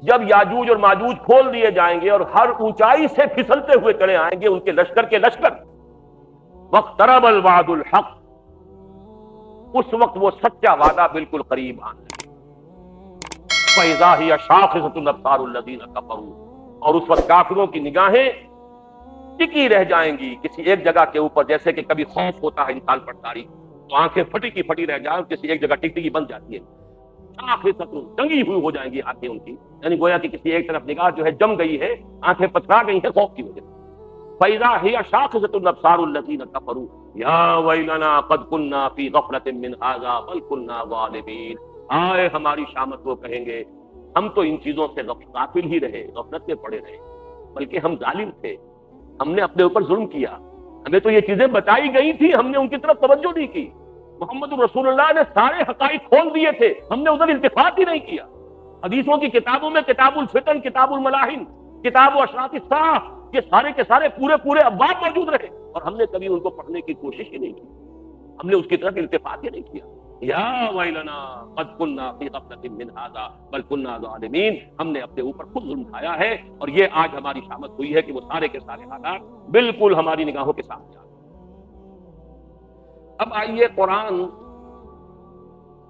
جب یاجوج اور ماجوج کھول دیے جائیں گے اور ہر اونچائی سے پھسلتے ہوئے چلے آئیں گے ان کے لشکر کے لشکر، واقترب الوعد الحق، اس وقت وہ سچا وعدہ بالکل قریب آنے لگے۔ فَإِذَا هِيَ شَاخِصَةٌ أَبْصَارُ الَّذِينَ كَفَرُوا، اور اس وقت کافروں کی نگاہیں ٹکی رہ جائیں گی کسی ایک جگہ کے اوپر، جیسے کہ کبھی خوف ہوتا ہے انسان پر تاریخ تو آنکھیں پھٹی کی پھٹی رہ جائیں اور کسی ایک جگہ ٹکٹکی بن جاتی ہے، شاخصۃ، ٹنگی ہوئی ہو جائیں گی آنکھیں ان کی، یعنی گویا کہ کسی ایک طرف نگاہ جو ہے جم گئی ہے، آنکھیں پتھرا گئی ہیں خوف کی وجہ سے۔ فَإِذَا هِيَ شَاخِصَةٌ أَبْصَارُ الَّذِينَ كَفَرُوا يَا وَيْلَنَا قَدْ كُنَّا فِي غَفْلَةٍ مِّنْ هَٰذَا بَلْ كُنَّا ظَالِمِينَ، آئے ہماری شامت وہ کہیں گے ہم تو ان چیزوں سے غافل ہی رہے، غفلت میں پڑے رہے، بلکہ ہم ظالم تھے، ہم نے اپنے اوپر ظلم کیا، ہمیں تو یہ چیزیں بتائی گئی تھی، ہم نے ان کی طرف توجہ نہیں کی، محمد رسول اللہ نے سارے حقائق کھول دیے تھے، ہم نے ادھر التفات ہی نہیں کیا۔ حدیثوں کی کتابوں میں کتاب الفتن، کتاب الملاحن، کتاب و اشراط الساعہ، یہ سارے کے سارے پورے ابواب موجود رہے اور ہم نے کبھی ان کو پڑھنے کی کوشش ہی نہیں کی، ہم نے اس کی طرف التفات ہی نہیں کیا۔ یا ویلنا قد کنا فی غفلۃ من ھذا بل کنا ظالمین، ہم نے اپنے اوپر خود ظلم اٹھایا ہے اور یہ آج ہماری شامت ہوئی ہے کہ وہ سارے کے سارے حالات بالکل ہماری نگاہوں کے سامنے آ گئے۔ اب آئیے، قرآن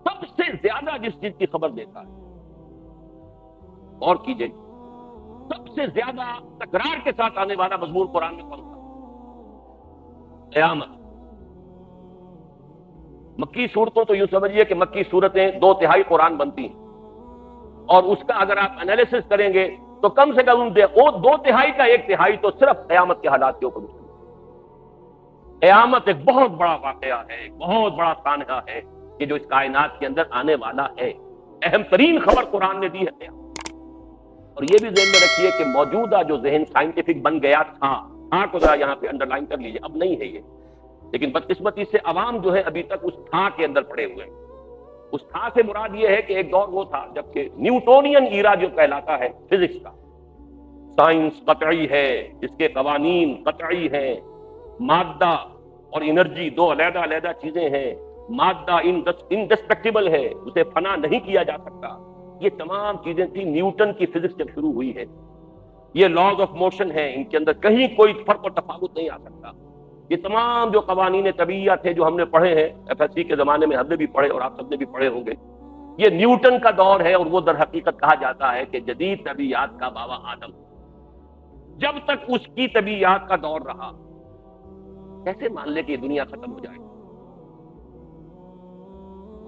سب سے زیادہ جس چیز کی خبر دیتا ہے، اور کیجئے، سب سے زیادہ تکرار کے ساتھ آنے والا مضمون قرآن میں کون سا؟ قیامت۔ مکی صورتوں تو یوں سمجھیے کہ مکی صورتیں 2/3 قرآن بنتی ہیں، اور اس کا اگر آپ انالیسس کریں گے تو کم سے کم 2/3 کا 1/3 تو صرف قیامت کے حالات کے اوپر مشتمل ہے۔ قیامت ایک بہت بڑا واقعہ ہے، ایک بہت بڑا سانحہ ہے کہ جو اس کائنات کے اندر آنے والا ہے۔ اہم ترین خبر قرآن نے دی ہے قیامت۔ اور یہ بھی ذہن میں رکھیے کہ موجودہ جو ذہن سائنٹیفک بن گیا تھا کو ذرا یہاں پہ انڈر لائن کر لیجیے، اب نہیں ہے یہ، لیکن بدقسمتی سے عوام جو ہے ابھی تک اس تھا کے اندر پڑے ہوئے ہیں۔ اس تھا سے مراد یہ ہے کہ ایک دور وہ تھا جبکہ نیوٹونین ایرا جو کہلاتا ہے فزکس کا، سائنس قطعی ہے، اس کے قوانین قطعی ہیں، مادہ اور انرجی دو علیحدہ علیحدہ چیزیں ہیں، مادہ انڈسٹرکٹیبل ہے، اسے فنا نہیں کیا جا سکتا، یہ تمام چیزیں تھی نیوٹن کی فزکس جب شروع ہوئی ہے۔ یہ لاز آف موشن ہے، ان کے اندر کہیں کوئی فرق و تفاوت نہیں آ سکتا۔ یہ تمام جو قوانین طبیعیہ تھے جو ہم نے پڑھے ہیں FSC کے زمانے میں، ہم نے بھی پڑھے اور آپ سب نے بھی پڑھے ہوں گے، یہ نیوٹن کا دور ہے، اور وہ در حقیقت کہا جاتا ہے کہ جدید طبیعیات کا بابا آدم۔ جب تک اس کی طبیعیات کا دور رہا، کیسے مان لے کہ یہ دنیا ختم ہو جائے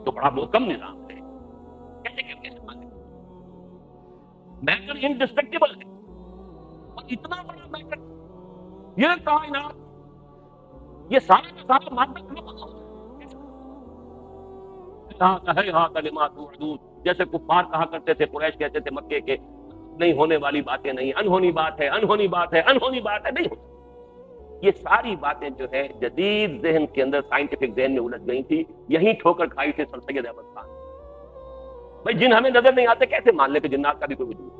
تو بڑا محکم نظام ہے، کیسے مان لے؟ میٹر انڈسٹرکٹیبل ہے، اور اتنا بڑا میٹر، یہ کائنات، یہ سارا کا سارا مادہ جیسے کفار کہا کرتے تھے، قریش کہتے تھے مکے کے، نہیں ہونے والی باتیں نہیں، انہونی بات ہے، انہونی بات ہے، انہونی بات ہے، نہیں ہوتی۔ یہ ساری باتیں جو ہے جدید ذہن کے اندر، سائنٹیفک ذہن میں الجھ گئی تھی، یہی ٹھوکر کھائی تھی سر سید احمد خان۔ بھائی جن ہمیں نظر نہیں آتے، کیسے مان لے کہ جنات کا بھی کوئی وجود ہے؟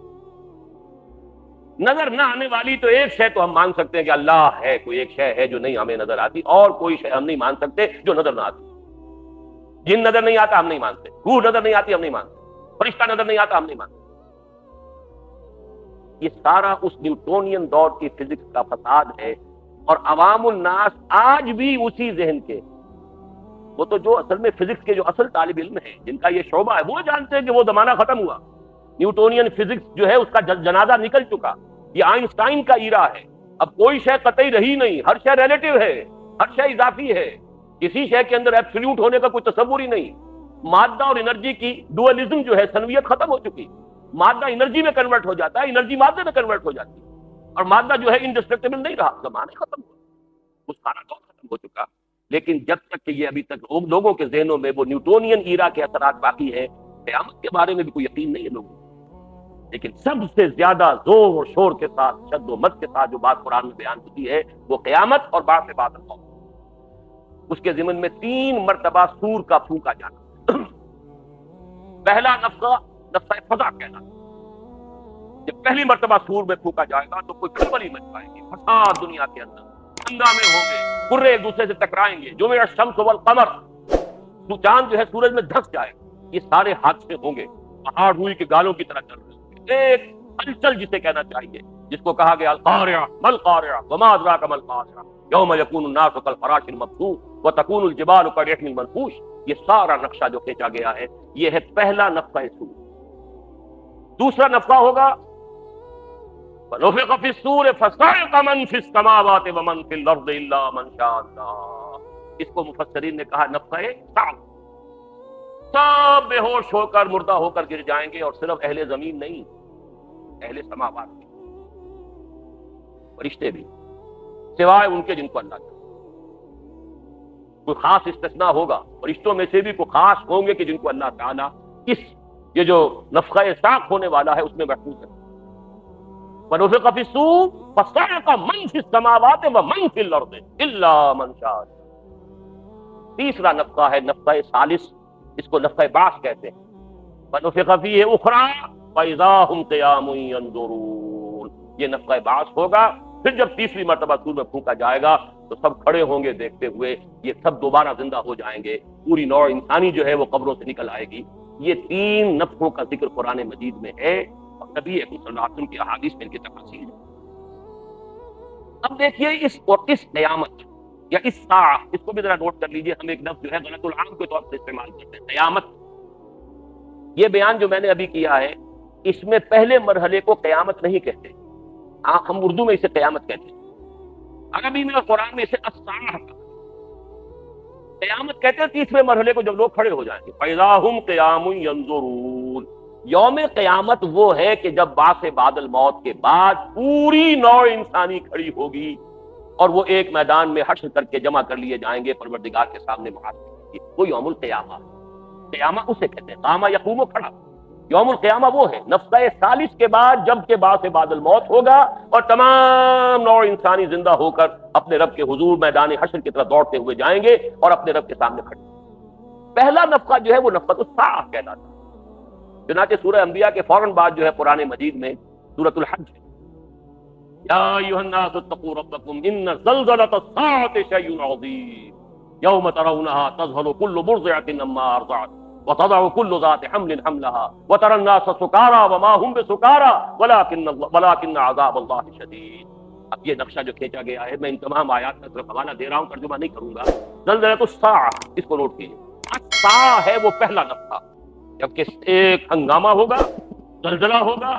نظر نہ آنے والی تو ایک شے تو ہم مان سکتے ہیں کہ اللہ ہے، کوئی ایک شے ہے جو نہیں ہمیں نظر آتی، اور کوئی شے ہم نہیں مان سکتے جو نظر نہ آتی۔ جن نظر نہیں آتا ہم نہیں مانتے، روح نظر نہیں آتی ہم نہیں مانتے، فرشتہ نظر نہیں آتا ہم نہیں مانتے۔ یہ سارا اس نیوٹونین دور کی فزکس کا فساد ہے، اور عوام الناس آج بھی اسی ذہن کے، وہ تو جو اصل میں فزکس کے جو اصل طالب علم ہیں، جن کا یہ شعبہ ہے، وہ جانتے ہیں کہ وہ زمانہ ختم ہوا، نیوٹونین فزکس جو ہے اس کا جنازہ نکل چکا، یہ آئنسٹائن کا ایرا ہے، اب کوئی شے قطعی رہی نہیں، ہر شے ریلیٹو ہے، ہر شے اضافی ہے، کسی شے کے اندر ایبسولوٹ ہونے کا کوئی تصور ہی نہیں۔ مادہ اور انرجی کی ڈوئلزم جو ہے، سنویت ختم ہو چکی، مادہ انرجی میں کنورٹ ہو جاتا ہے، انرجی مادے میں کنورٹ ہو جاتی ہے، اور مادہ جو ہے انڈسٹرکٹیبل نہیں رہا، زمانہ ختم ہوا، وہ سارا دور ختم ہو چکا۔ لیکن جب تک کہ یہ ابھی تک لوگوں کے ذہنوں میں وہ نیوٹونین ایرا کے اثرات باقی ہیں، قیامت کے بارے میں بھی کوئی یقین نہیں ہے لوگوں کو۔ لیکن سب سے زیادہ زور اور شور کے ساتھ، شد و مد کے ساتھ جو بات قرآن میں بیان ہوتی ہے وہ قیامت اور بعد بعد الخوف۔ اس کے ضمن میں 3 مرتبہ سور کا پھونکا جانا۔ پہلا نفخہ نفخہ فزع کہلاتا ہے، جب پہلی مرتبہ سور میں پھونکا جائے گا تو کوئی کھلبلی مچ پائے گی، فساد دنیا کے اندر، ہنگامے ہوں گے، قرے ایک دوسرے سے ٹکرائیں گے، جمع الشمس والقمر، چاند جو ہے سورج میں دھس جائے گا، یہ سارے حادثے ہوں گے، پہاڑ روئی کے گالوں کی طرح چل رہے ہوں گے، ایک ہلچل جسے کہنا چاہیے، جس کو کہا گیا القارعہ مل قارعہ وما ادراک مل قارعہ یوم یکون الناس کالفراش المبثوث وتکون الجبال کالعہن المنفوش، یہ سارا نقشہ جو کھینچا گیا ہے یہ ہے پہلا نفخہ صور۔ دوسرا نفخہ ہوگا ونفخ فی الصور فصعق من فی السماوات ومن فی الارض الا من شاء اللہ، اس کو مفسرین نے کہا نفخہ صعق۔ سب بے ہوش ہو کر مردہ ہو کر گر جائیں گے، اور صرف اہل زمین نہیں، اہل سماوات بھی، فرشتے بھی، سوائے ان کے جن کو اللہ چاہے۔ کوئی خاص استثناء ہوگا، فرشتوں میں سے بھی کوئی خاص ہوں گے کہ جن کو اللہ تعالیٰ اس یہ جو نفخہ صعق ہونے والا ہے اس میں محفوظ ہے۔ ونفخ فی الصور فصعق من فی السماوات ومن فی الارض الا من شاء اللہ۔ تیسرا نفخہ ہے نفخہ ثالث، اس کو نفخہ بعث کہتے ہیں۔ ونفخ فیہ اخری فاذا هم قیام ینظرون، یہ نفخہ بعث ہوگا۔ پھر جب تیسری مرتبہ سور میں پھونکا جائے گا تو سب کھڑے ہوں گے دیکھتے ہوئے، یہ سب دوبارہ زندہ ہو جائیں گے، پوری نوع انسانی جو ہے وہ قبروں سے نکل آئے گی۔ یہ تین نفخوں کا ذکر قرآن مجید میں ہے، اور نبی اکرم صلی اللہ علیہ وسلم کی احادیث میں ان کی تفاصیل ہے۔ اب دیکھیے اس قیامت یا اس ساعہ، اس کو بھی ذرا نوٹ کر لیجئے، ہم ایک لفظ جو ہے غلط العام کے طور پر استعمال کرتے ہیں، قیامت۔ یہ بیان جو میں نے ابھی کیا ہے اس میں پہلے مرحلے کو قیامت نہیں کہتے، ہم اردو میں اسے قیامت کہتے ہیں، عربی میں اور قرآن میں اسے الساعہ قیامت کہتے ہیں تیسرے مرحلے کو، جب لوگ کھڑے ہو جائیں گے۔ فَإِذَا هُمْ قِيَامٌ يَنظُرُونَ، یوم قیامت وہ ہے کہ جب بعث بعد الموت کے بعد پوری نوع انسانی کھڑی ہوگی اور وہ ایک میدان میں حشر کر کے جمع کر لیے جائیں گے پروردگار کے سامنے محاسبے کے لیے، وہ یوم القیامہ ہے۔ قیامہ اسے کہتے ہیں، قامہ یقوم، کھڑا۔ یوم القیامہ وہ ہے نفخہ ثالث کے بعد جب کہ بعث بعد الموت ہوگا اور تمام نوع انسانی زندہ ہو کر اپنے رب کے حضور میدان حشر کی طرف دوڑتے ہوئے جائیں گے اور اپنے رب کے سامنے کھڑے۔ پہلا نفخہ جو ہے وہ نفخۃ الصاعقہ کہلاتا ہے۔ چنانچہ سورہ انبیاء کے فوراً بعد جو ہے قرآن مجید میں سورۃ الحج ہے، یا ایھا الناس اتقوا ربکم ان زلزلۃ الساعۃ شیء عظیم یوم ترونها تذهل كل مرضعۃ عما ارضعت وتضع كل ذات حمل حملها وترى الناس سكارى وما هم بسكارى ولكن عذاب الله شدید۔ اب یہ نقشہ جو کھینچا گیا ہے، میں ان تمام آیات کا صرف حوالہ دے رہا ہوں، ترجمہ نہیں کروں گا۔ زلزلۃ الساعۃ، اس کو نوٹ کیجیے، الساعہ ہے وہ پہلا نفخہ، جبکہ ایک ہنگامہ ہوگا، زلزلہ ہوگا،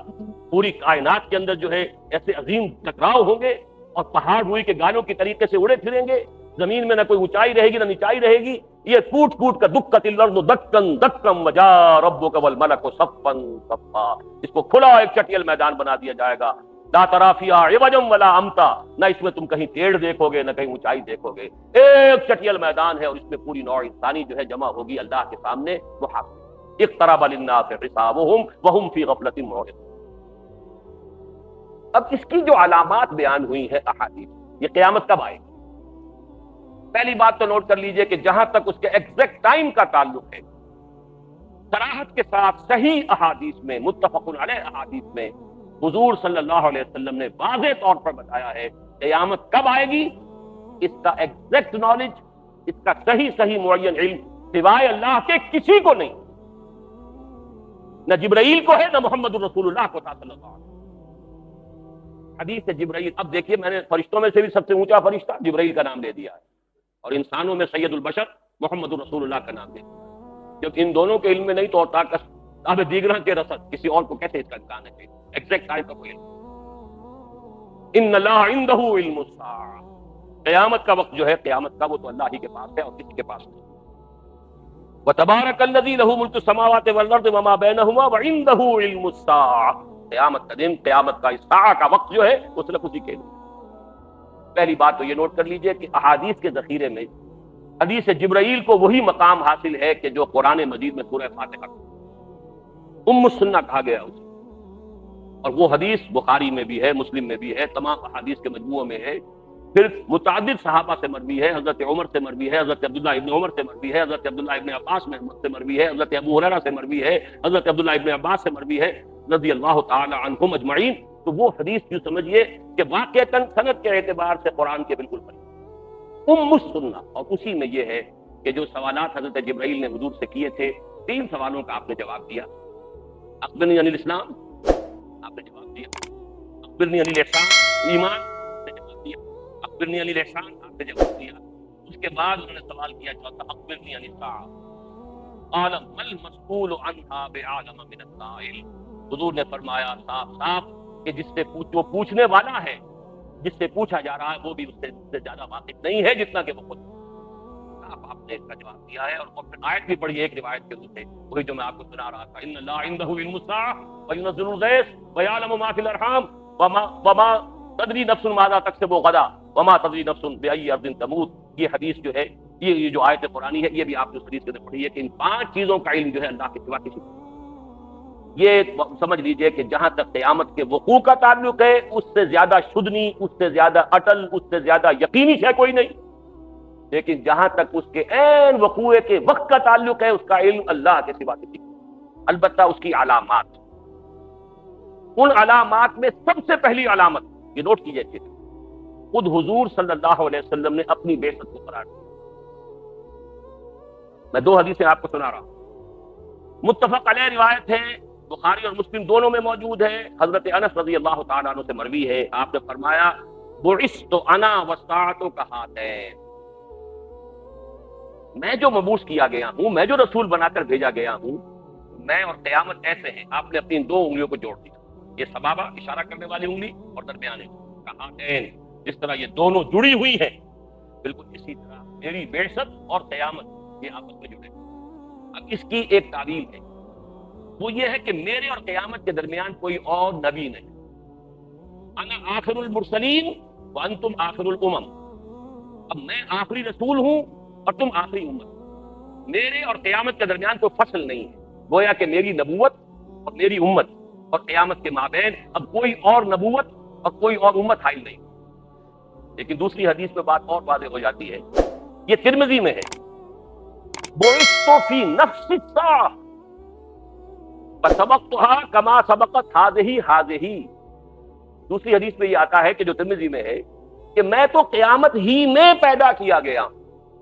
پوری کائنات کے اندر جو ہے ایسے عظیم ٹکراؤ ہوں گے اور پہاڑ روئی کے گالوں کی طریقے سے اڑے پھریں گے، زمین میں نہ کوئی اونچائی رہے گی نہ نیچائی رہے گی، یہ ٹوٹ ٹوٹ کر دکت الارض دکن دکم وجاء ربک والملک صفا صفا، اس کو کھلا ایک چٹیل میدان بنا دیا جائے گا، لا تری فیہا عوجا ولا امتا، نہ اس میں تم کہیں ٹیڑھ دیکھو گے نہ کہیں اونچائی دیکھو گے، ایک چٹیل میدان ہے اور اس میں پوری نوع انسانی جو ہے جمع ہوگی اللہ کے سامنے محاسبے۔ اقترب للناس حسابهم وهم فی غفلۃ معرضون۔ اب اس کی جو علامات بیان ہوئی ہے احادیث، یہ قیامت کب آئے گی؟ پہلی بات تو نوٹ کر لیجئے کہ جہاں تک اس کے ایگزیکٹ ٹائم کا تعلق ہے، صراحت کے ساتھ صحیح احادیث میں، متفق علیہ احادیث میں حضور صلی اللہ علیہ وسلم نے واضح طور پر بتایا ہے قیامت کب آئے گی، اس کا ایگزیکٹ نالج، اس کا صحیح معین علم سوائے اللہ کے کسی کو نہیں، نہ جبرائیل کو ہے نہ محمد الرسول اللہ کو صلی اللہ علیہ وسلم۔ حدیث جبرائیل، اب دیکھیے میں نے فرشتوں میں سے بھی سب سے اونچا فرشتہ جبرائیل کا نام لے دیا ہے، اور انسانوں میں سید البشر محمد الرسول اللہ کا نام لے دیا، جب ان دونوں کے علم میں نہیں تو اور طاقت اب دیگرہ کے رسد کسی اور کو کیسے اس کا امکان ہے؟ ایگزیکٹ ٹائم کا کوئی علم۔ ان اللہ عنده علم الساعہ، قیامت کا وقت جو ہے قیامت کا وہ تو اللہ ہی کے پاس ہے اور کسی کے پاس نہیں۔ وتبارک الذی لہ ملک السماوات والارض وما بینہما وعنده علم الساعہ، قیامت کا دن، قیامت کا ساعہ کا وقت جو ہے وہ صرف اسی کے لیے۔ پہلی بات تو یہ نوٹ کر لیجئے کہ احادیث کے ذخیرے میں حدیث جبرائیل کو وہی مقام حاصل ہے کہ جو قرآن مجید میں سورہ فاتحہ ام السنہ کہا گیا اسے، اور وہ حدیث بخاری میں بھی ہے، مسلم میں بھی ہے، تمام احادیث کے مجموعوں میں ہے، پھر متعدد صحابہ سے مروی ہے، حضرت عمر سے مروی ہے، حضرت عبداللہ ابن عمر سے مروی ہے، حضرت عبداللہ ابن عباس سے مروی ہے، حضرت ابو ہریرہ سے مروی ہے، حضرت عبداللہ ابن عباس سے مروی ہے رضی اللہ تعالی عنہم اجمعین۔ تو وہ حدیث جو سمجھیے کہ واقعتاً سند کے اعتبار سے قرآن کے بالکل قریب ام السنہ، اور اسی میں یہ ہے کہ جو سوالات حضرت جبرائیل نے حضور سے کیے تھے، 3 سوالوں کا آپ نے جواب دیا، اخبرنی عن الاسلام، آپ نے جواب دیا اخبرنی عن الاحسان، ایمان، آپ نے جواب دیا اخبرنی عن الاحسان، آپ نے جواب دیا۔ اس کے بعد انہوں نے سوال کیا چوتھا اخبرنی عن الساعہ، قال ما المسئول عنها بعالم من السائل، حضور نے فرمایا صاف صاف کہ جس سے وہ پوچھنے والا ہے، جس سے پوچھا جا رہا ہے وہ بھی اس سے زیادہ واقف نہیں ہے جتنا کہ وہ خود۔ آپ نے اس کا جواب دیا ہے، اور پھر آیت بھی پڑھی ایک روایت کے سے، وہی جو میں آپ کو سنا رہا تھا، ان اللہ عنده علم الساعة وينزل الغيث ويعلم ما في الارحام وما تدری نفس ماذا تکسب غدا وما تدری نفس بأي ارض تموت۔ یہ حدیث جو ہے، یہ جو آیت قرآنی ہے، یہ بھی آپ نے اس حدیث کے اندر پڑھی ہے کہ ان 5 چیزوں کا علم جو ہے اللہ کے سوا کسی کو۔ یہ سمجھ لیجئے کہ جہاں تک قیامت کے وقوع کا تعلق ہے، اس سے زیادہ شدنی، اس سے زیادہ اٹل، اس سے زیادہ یقینی ہے کوئی نہیں، لیکن جہاں تک اس کے عین وقوع کے وقت کا تعلق ہے، اس کا علم اللہ کے سوا کسی کو۔ البتہ اس کی علامات، ان علامات میں سب سے پہلی علامت، یہ نوٹ کیجئے، خود حضور صلی اللہ علیہ وسلم نے اپنی بعثت کو قرار دیا۔ میں 2 حدیثیں آپ کو سنا رہا ہوں، متفق علیہ روایت ہے، بخاری اور مسلم دونوں میں موجود ہے، حضرت انس رضی اللہ تعالیٰ عنہ سے مروی ہے، آپ نے فرمایا بعثت انا والساعۃ کہاتین، میں جو مبعوث کیا گیا ہوں، میں جو رسول بنا کر بھیجا گیا ہوں، میں اور قیامت ایسے ہیں۔ آپ نے اپنی 2 انگلیوں کو جوڑ دیا، یہ سبابہ اشارہ کرنے والی انگلی اور درمیانے کہاتین، جس طرح یہ دونوں جڑی ہوئی ہیں، بالکل اسی طرح میری بعثت اور قیامت یہ آپس میں جڑے۔ اب اس کی ایک تعبیر ہے، وہ یہ ہے کہ میرے اور قیامت کے درمیان کوئی اور نبی نہیں، انا آخر المرسلین وانتم آخر الامم، اب میں آخری رسول ہوں اور تم آخری امت، میرے اور قیامت کے درمیان کوئی فصل نہیں ہے، گویا کہ میری نبوت اور میری امت اور قیامت کے مابین اب کوئی اور نبوت اور کوئی اور امت حائل نہیں۔ لیکن دوسری حدیث میں بات اور واضح ہو جاتی ہے، یہ ترمذی میں ہے، بعثت فی نفس الساعہ فسبقتها کما سبقت هذه، دوسری حدیث میں یہ آتا ہے کہ جو ترمذی میں ہے کہ میں تو قیامت ہی میں پیدا کیا گیا،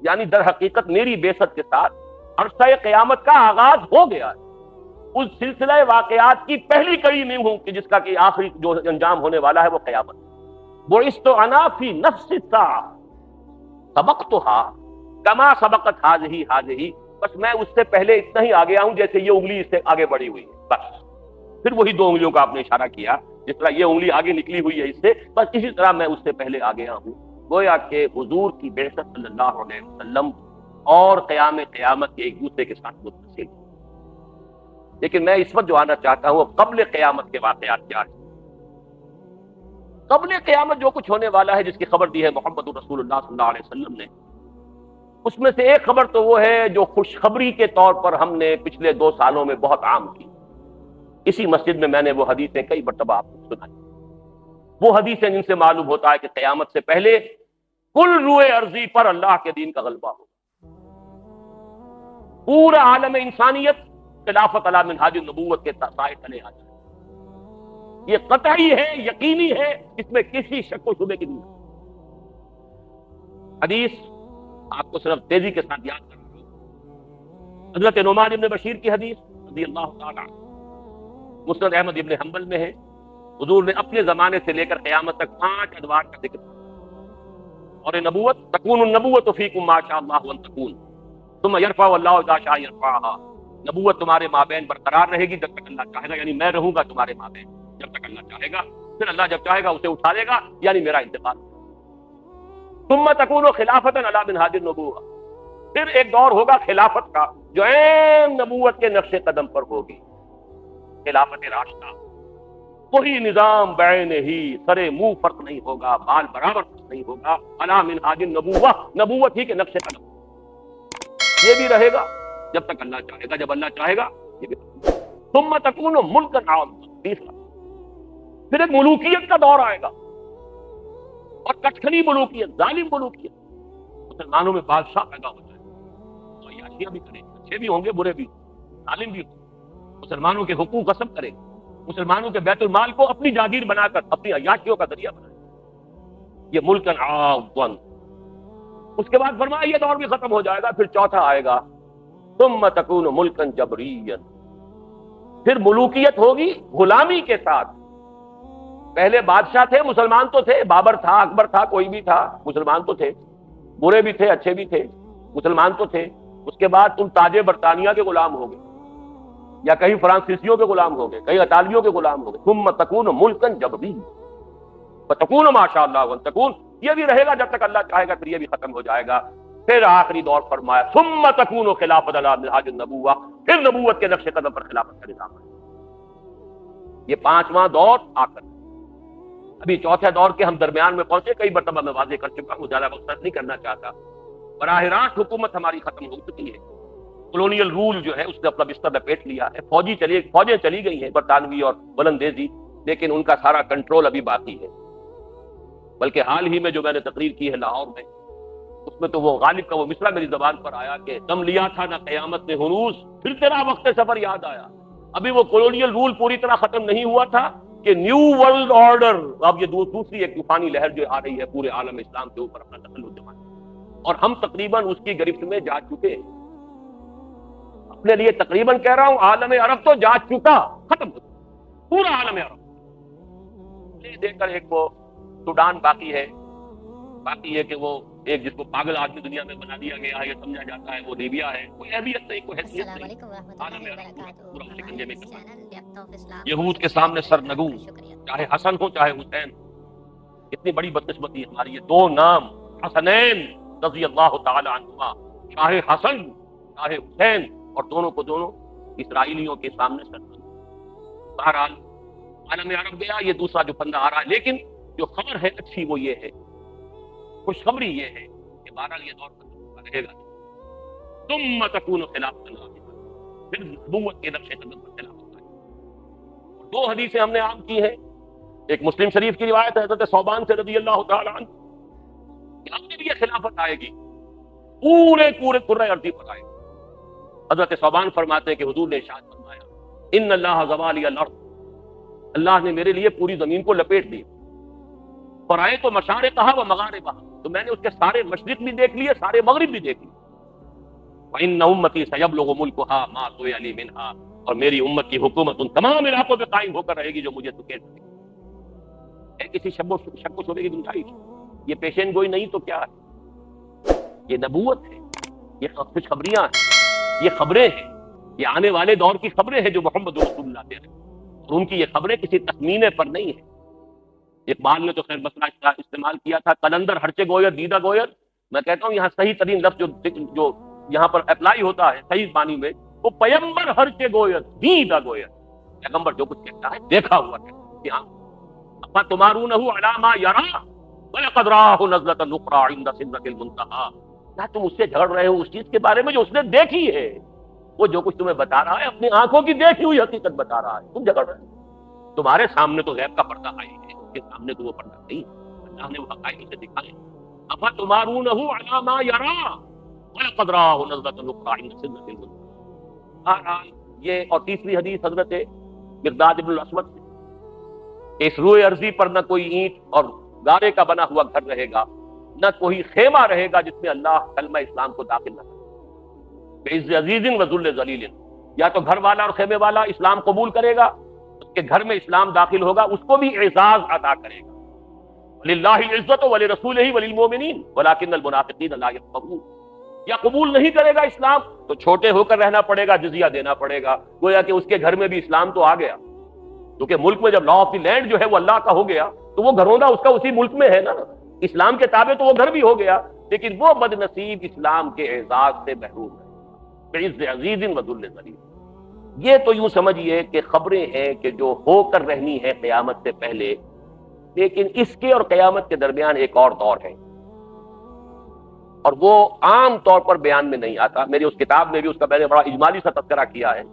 یعنی در حقیقت میری بعثت کے ساتھ عرصہ قیامت کا آغاز ہو گیا ہے، اس سلسلہ واقعات کی پہلی کڑی میں ہوں کہ جس کا کہ آخری جو انجام ہونے والا ہے وہ قیامت۔ بعثت انا فی نفس الساعہ سبقتها کما سبقت هذه، بس میں اس سے پہلے اتنا ہی آ گیا ہوں جیسے یہ انگلی اس سے آگے بڑھی ہوئی ہے، بس۔ پھر وہی 2 انگلیوں کا آپ نے اشارہ کیا، جس طرح یہ انگلی آگے نکلی ہوئی ہے اس سے، بس اسی طرح میں اس سے پہلے آ گیا ہوں۔ گویا کہ حضور کی بعثت صلی اللہ علیہ وسلم اور قیامت کے ایک دوسرے کے ساتھ متصل۔ لیکن میں اس وقت جو آنا چاہتا ہوں، قبل قیامت کے واقعات کیا ہے؟ قبل قیامت جو کچھ ہونے والا ہے، جس کی خبر دی ہے محمد رسول اللہ صلی اللہ علیہ وسلم نے، اس میں سے ایک خبر تو وہ ہے جو خوشخبری کے طور پر ہم نے پچھلے 2 سالوں میں بہت عام کی۔ اسی مسجد میں میں نے وہ حدیثیں کئی مرتبہ آپ کو سنائی، وہ حدیثیں جن سے معلوم ہوتا ہے کہ قیامت سے پہلے کل روئے ارضی پر اللہ کے دین کا غلبہ ہوگا، پورا عالم انسانیت خلافت علی منہاج النبوت کے سائے تلے آ جائے۔ یہ قطعی ہے، یقینی ہے، اس میں کسی شک و شبے کی نہیں۔ حدیث آپ کو صرف تیزی کے ساتھ یاد کرنا ہے، حضرت نعمان ابن بشیر کی حدیث رضی اللہ تعالیٰ عنہ، مسند احمد ابن حنبل میں ہے، حضور نے اپنے زمانے سے لے کر قیامت تک 5 ادوار کا ذکر کیا، اور نبوت تکون النبوت فیکم ما شاء اللہ ان تکون ثم یرفع اللہ اذا شاء یرفعها، نبوت تمہارے مابین برقرار رہے گی جب تک اللہ چاہے گا، یعنی میں رہوں گا تمہارے مابین جب تک اللہ چاہے گا، پھر اللہ جب چاہے گا اسے اٹھا لے گا، یعنی میرا انتقال۔ ثم تکون خلافۃ علی منہاج النبوۃ، پھر ایک دور ہوگا خلافت کا جو عین نبوت کے نقش قدم پر ہوگی، خلافت راشدہ، وہی نظام بعین ہی، سرے منہ فرق نہیں ہوگا، بال برابر فرق نہیں ہوگا، علی منہاج النبوۃ، نبوت ہی کے نقش قدم، یہ بھی رہے گا جب تک اللہ چاہے گا، جب اللہ چاہے گا یہ بھی۔ ثم تکون ملکا عاما، تیسرا پھر ایک ملوکیت کا دور آئے گا، اور کٹکھنی ملوکیت، ظالم ملوکیت، مسلمانوں میں بادشاہ پیدا ہو جائے، تو عیاشیاں بھی کریں، اچھے بھی ہوں گے برے بھی، ظالم بھی ہوں، مسلمانوں کے حقوق غصب کریں، مسلمانوں کے بیت المال کو اپنی جاگیر بنا کر اپنی عیاشیوں کا ذریعہ بنائیں، یہ ملکن عاما۔ اس کے بعد فرمایا یہ دور بھی ختم ہو جائے گا، پھر چوتھا آئے گا، ثم تکون ملکن جبریا، پھر ملوکیت ہوگی غلامی کے ساتھ، پہلے بادشاہ تھے، مسلمان تو تھے، بابر تھا، اکبر تھا، کوئی بھی تھا، مسلمان تو تھے، برے بھی تھے اچھے بھی تھے، مسلمان تو تھے۔ اس کے بعد تم تاج برطانیہ کے غلام ہو گئے، یا کہیں فرانسیسیوں کے غلام ہو گئے، کہیں اطالویوں کے غلام ہو گئے۔ ثم تکون ملکا جبری فتکون ما شاء اللہ ان تکون، یہ بھی رہے گا جب تک اللہ چاہے گا، پھر یہ بھی ختم ہو جائے گا۔ پھر آخری دور فرمایا ثم تکون خلافت علی منہاج النبوہ، پھر نبوت کے نقش قدم پر خلافت کا نظام ہے۔ یہ پانچواں دور آ کر، ابھی چوتھے دور کے ہم درمیان میں پہنچے، کئی مرتبہ میں واضح کر چکا ہوں، زیادہ وقت نہیں کرنا چاہتا۔ براہ راست حکومت ہماری ختم ہو چکی ہے، کولونیل رول جو ہے اس نے اپنا بستر لپیٹ لیا ہے، فوجیں چلی گئی ہیں برطانوی اور بلندیزی، لیکن ان کا سارا کنٹرول ابھی باقی ہے۔ بلکہ حال ہی میں جو میں نے تقریر کی ہے لاہور میں، اس میں تو وہ غالب کا وہ مصرع میری زبان پر آیا کہ دم لیا تھا نہ قیامت نے ہنوز، پھر تیرا وقت سفر یاد آیا۔ ابھی وہ کولونیل رول پوری طرح ختم نہیں ہوا تھا کہ نیو ورلڈ آرڈر، اب یہ دوسری ایک طوفانی لہر جو آ رہی ہے پورے عالم اسلام کے اوپر اپنا تسلط جمانے، اور ہم تقریباً اس کی گرفت میں جا چکے ہیں۔ اپنے لیے تقریباً کہہ رہا ہوں، عالم عرب تو جا چکا، ختم ہو چکا پورا عالم عرب۔ لے دے کر ایک وہ سوڈان باقی ہے، باقی یہ کہ وہ ایک جس کو پاگل آدمی دنیا میں بنا دیا گیا ہے، یہ سمجھا جاتا ہے وہ لیبیا ہے، کوئی اہمیت نہیں، کوئی حیثیت نہیں۔ عالم عرب پورا شکنجے میں یہود کے سامنے سر نگو، چاہے حسن ہو چاہے حسین۔ اتنی بڑی بدقسمتی ہماری، یہ دو نام حسنین رضی اللہ تعالی عنہما، چاہے حسن چاہے حسین، اور دونوں کو دونوں اسرائیلیوں کے سامنے سر نگو۔ بہرحال عالم عرب گیا، یہ دوسرا جو پندہ آ رہا ہے، لیکن جو خبر ہے اچھی وہ یہ ہے، خوشخبری یہ ہے کہ بہرحال یہ دور ختم رہے گا، ثم تکون خلافت الراشدہ، پھر نبوت کے نقش قدم پر خلافت آئے۔ دو حدیثیں ہم نے عام کی ہیں، ایک مسلم شریف کی روایت ہے حضرت ثوبان سے رضی اللہ تعالی عنہ کہ اب جب یہ خلافت آئے گی پورے کرۂ ارضی پر آئے گی۔ حضرت ثوبان فرماتے ہیں کہ حضور نے ارشاد فرمایا ان اللہ زوالی الارض، اللہ نے میرے لیے پوری زمین کو لپیٹ دی، فرائے تو مشارقہا و مغاربہا، تو میں نے اس کے سارے مشرق بھی دیکھ لیے، سارے مغرب بھی دیکھ لیے۔ وَإِنَّ أُمَّتِي سَيَبْلُغُ مُلْكُهَا مَا سُئِلَ لِي مِنْهَا، اور میری امت کی حکومت ان تمام علاقوں پہ قائم ہو کر رہے گی جو مجھے سکیڑ سکے۔ کسی شک و شبے کی گنجائش؟ یہ پیشین گوئی نہیں تو کیا ہے؟ یہ نبوت ہے، یہ خوشخبریاں ہیں، یہ خبریں ہیں، یہ آنے والے دور کی خبریں ہیں جو محمد رسول اللہ دے رہے ہیں، اور ان کی یہ خبریں کسی تخمینے پر نہیں ہیں۔ اقبال نے تو خیر مسئلہ استعمال کیا تھا، قلندر ہرچے گویر دیدہ گویر۔ میں کہتا ہوں یہاں صحیح ترین لفظ جو یہاں پر اپلائی ہوتا ہے صحیح معنی میں، وہ پیمبر ہرچے گویر دیدہ گویر، پیغمبر جو کچھ کہتا ہے دیکھا ہوا ہے۔ افَتُمَارُونَهُ عَلَىٰ مَا يَرَىٰ وَلَقَدْ رَآهُ نَزْلَةً أُخْرَىٰ عِندَ سِدْرَةِ الْمُنتَهَىٰ، کیا تم اس سے جھگڑ رہے ہو اس چیز کے بارے میں جو اس نے دیکھی ہے؟ وہ جو کچھ تمہیں بتا رہا ہے اپنی آنکھوں کی دیکھی ہوئی حقیقت بتا رہا ہے، تم جھگڑ رہے ہو۔ تمہارے سامنے تو غیب کا پردہ آئی ہے، کے سامنے تو وہ پردہ نہیں، اللہ نے وہ حقائق سے دکھائے۔ افَتُمَارُونَهُ عَلَىٰ مَا يَرَىٰ وَلَقَدْ رَآهُ نَزْلَةً أُخْرَىٰ عِندَ سِدْرَةِ الْمُنتَهَىٰ۔ بہرحال یہ، اور تیسری حدیث حضرت مقداد بن الاسود سے، اس روئے ارضی پر نہ کوئی اینٹ اور گارے کا بنا ہوا گھر رہے گا، نہ کوئی خیمہ رہے گا جس میں اللہ کلمہ اسلام کو داخل نہ کرے۔ بِعِزِّ عَزِیزٍ وَذُلِّ ذَلِیلٍ، یا تو گھر والا اور خیمے والا اسلام قبول کرے گا، اس کے گھر میں اسلام داخل ہوگا، اس کو بھی اعزاز عطا کرے گا۔ وَلِلَّهِ الْعِزَّةُ وَلِرَسُولِهِ وَلِلْمُؤْمِنِينَ وَلَٰكِنَّ الْمُنَافِقِينَ لَا يَفْقَهُونَ، یا قبول نہیں کرے گا اسلام تو چھوٹے ہو کر رہنا پڑے گا، جزیہ دینا پڑے گا، گویا کہ اس کے گھر میں بھی اسلام تو آ گیا، کیونکہ ملک میں جب لا آف دی لینڈ جو ہے وہ اللہ کا ہو گیا تو وہ گھروندا اس کا اسی ملک میں ہے نا، اسلام کے تابع تو وہ گھر بھی ہو گیا، لیکن وہ بد نصیب اسلام کے اعزاز سے محروم ہے۔ بِعِزِّ عَزِیزٍ وَذُلِّ ذَلِیلٍ۔ یہ تو یوں سمجھیے کہ خبریں ہیں کہ جو ہو کر رہنی ہے قیامت سے پہلے، لیکن اس کے اور قیامت کے درمیان ایک اور دور ہے، اور وہ عام طور پر بیان میں نہیں آتا۔ میری اس کتاب میں بھی اس کا میں نے بڑا اجمالی سا تذکرہ کیا ہے،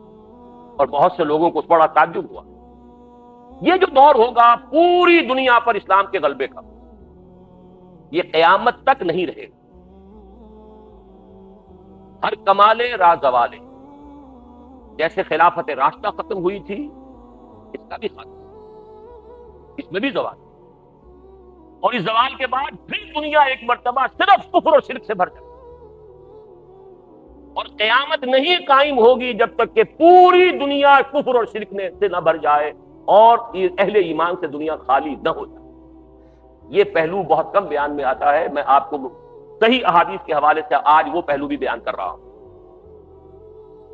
اور بہت سے لوگوں کو اس بڑا تعجب ہوا۔ یہ جو دور ہوگا پوری دنیا پر اسلام کے غلبے کا، یہ قیامت تک نہیں رہے گا۔ ہر کمالے را زوالے، جیسے خلافت راشدہ ختم ہوئی تھی، اس کا بھی خاتمہ، اس میں بھی زوال، اور اس زوال کے بعد پھر دنیا ایک مرتبہ صرف کفر اور شرک سے بھر جائے، اور قیامت نہیں قائم ہوگی جب تک کہ پوری دنیا کفر اور شرک سے نہ بھر جائے۔ اور اہل ایمان سے دنیا خالی نہ ہو جائے. یہ پہلو بہت کم بیان میں آتا ہے. میں آپ کو صحیح احادیث کے حوالے سے آج وہ پہلو بھی بیان کر رہا ہوں.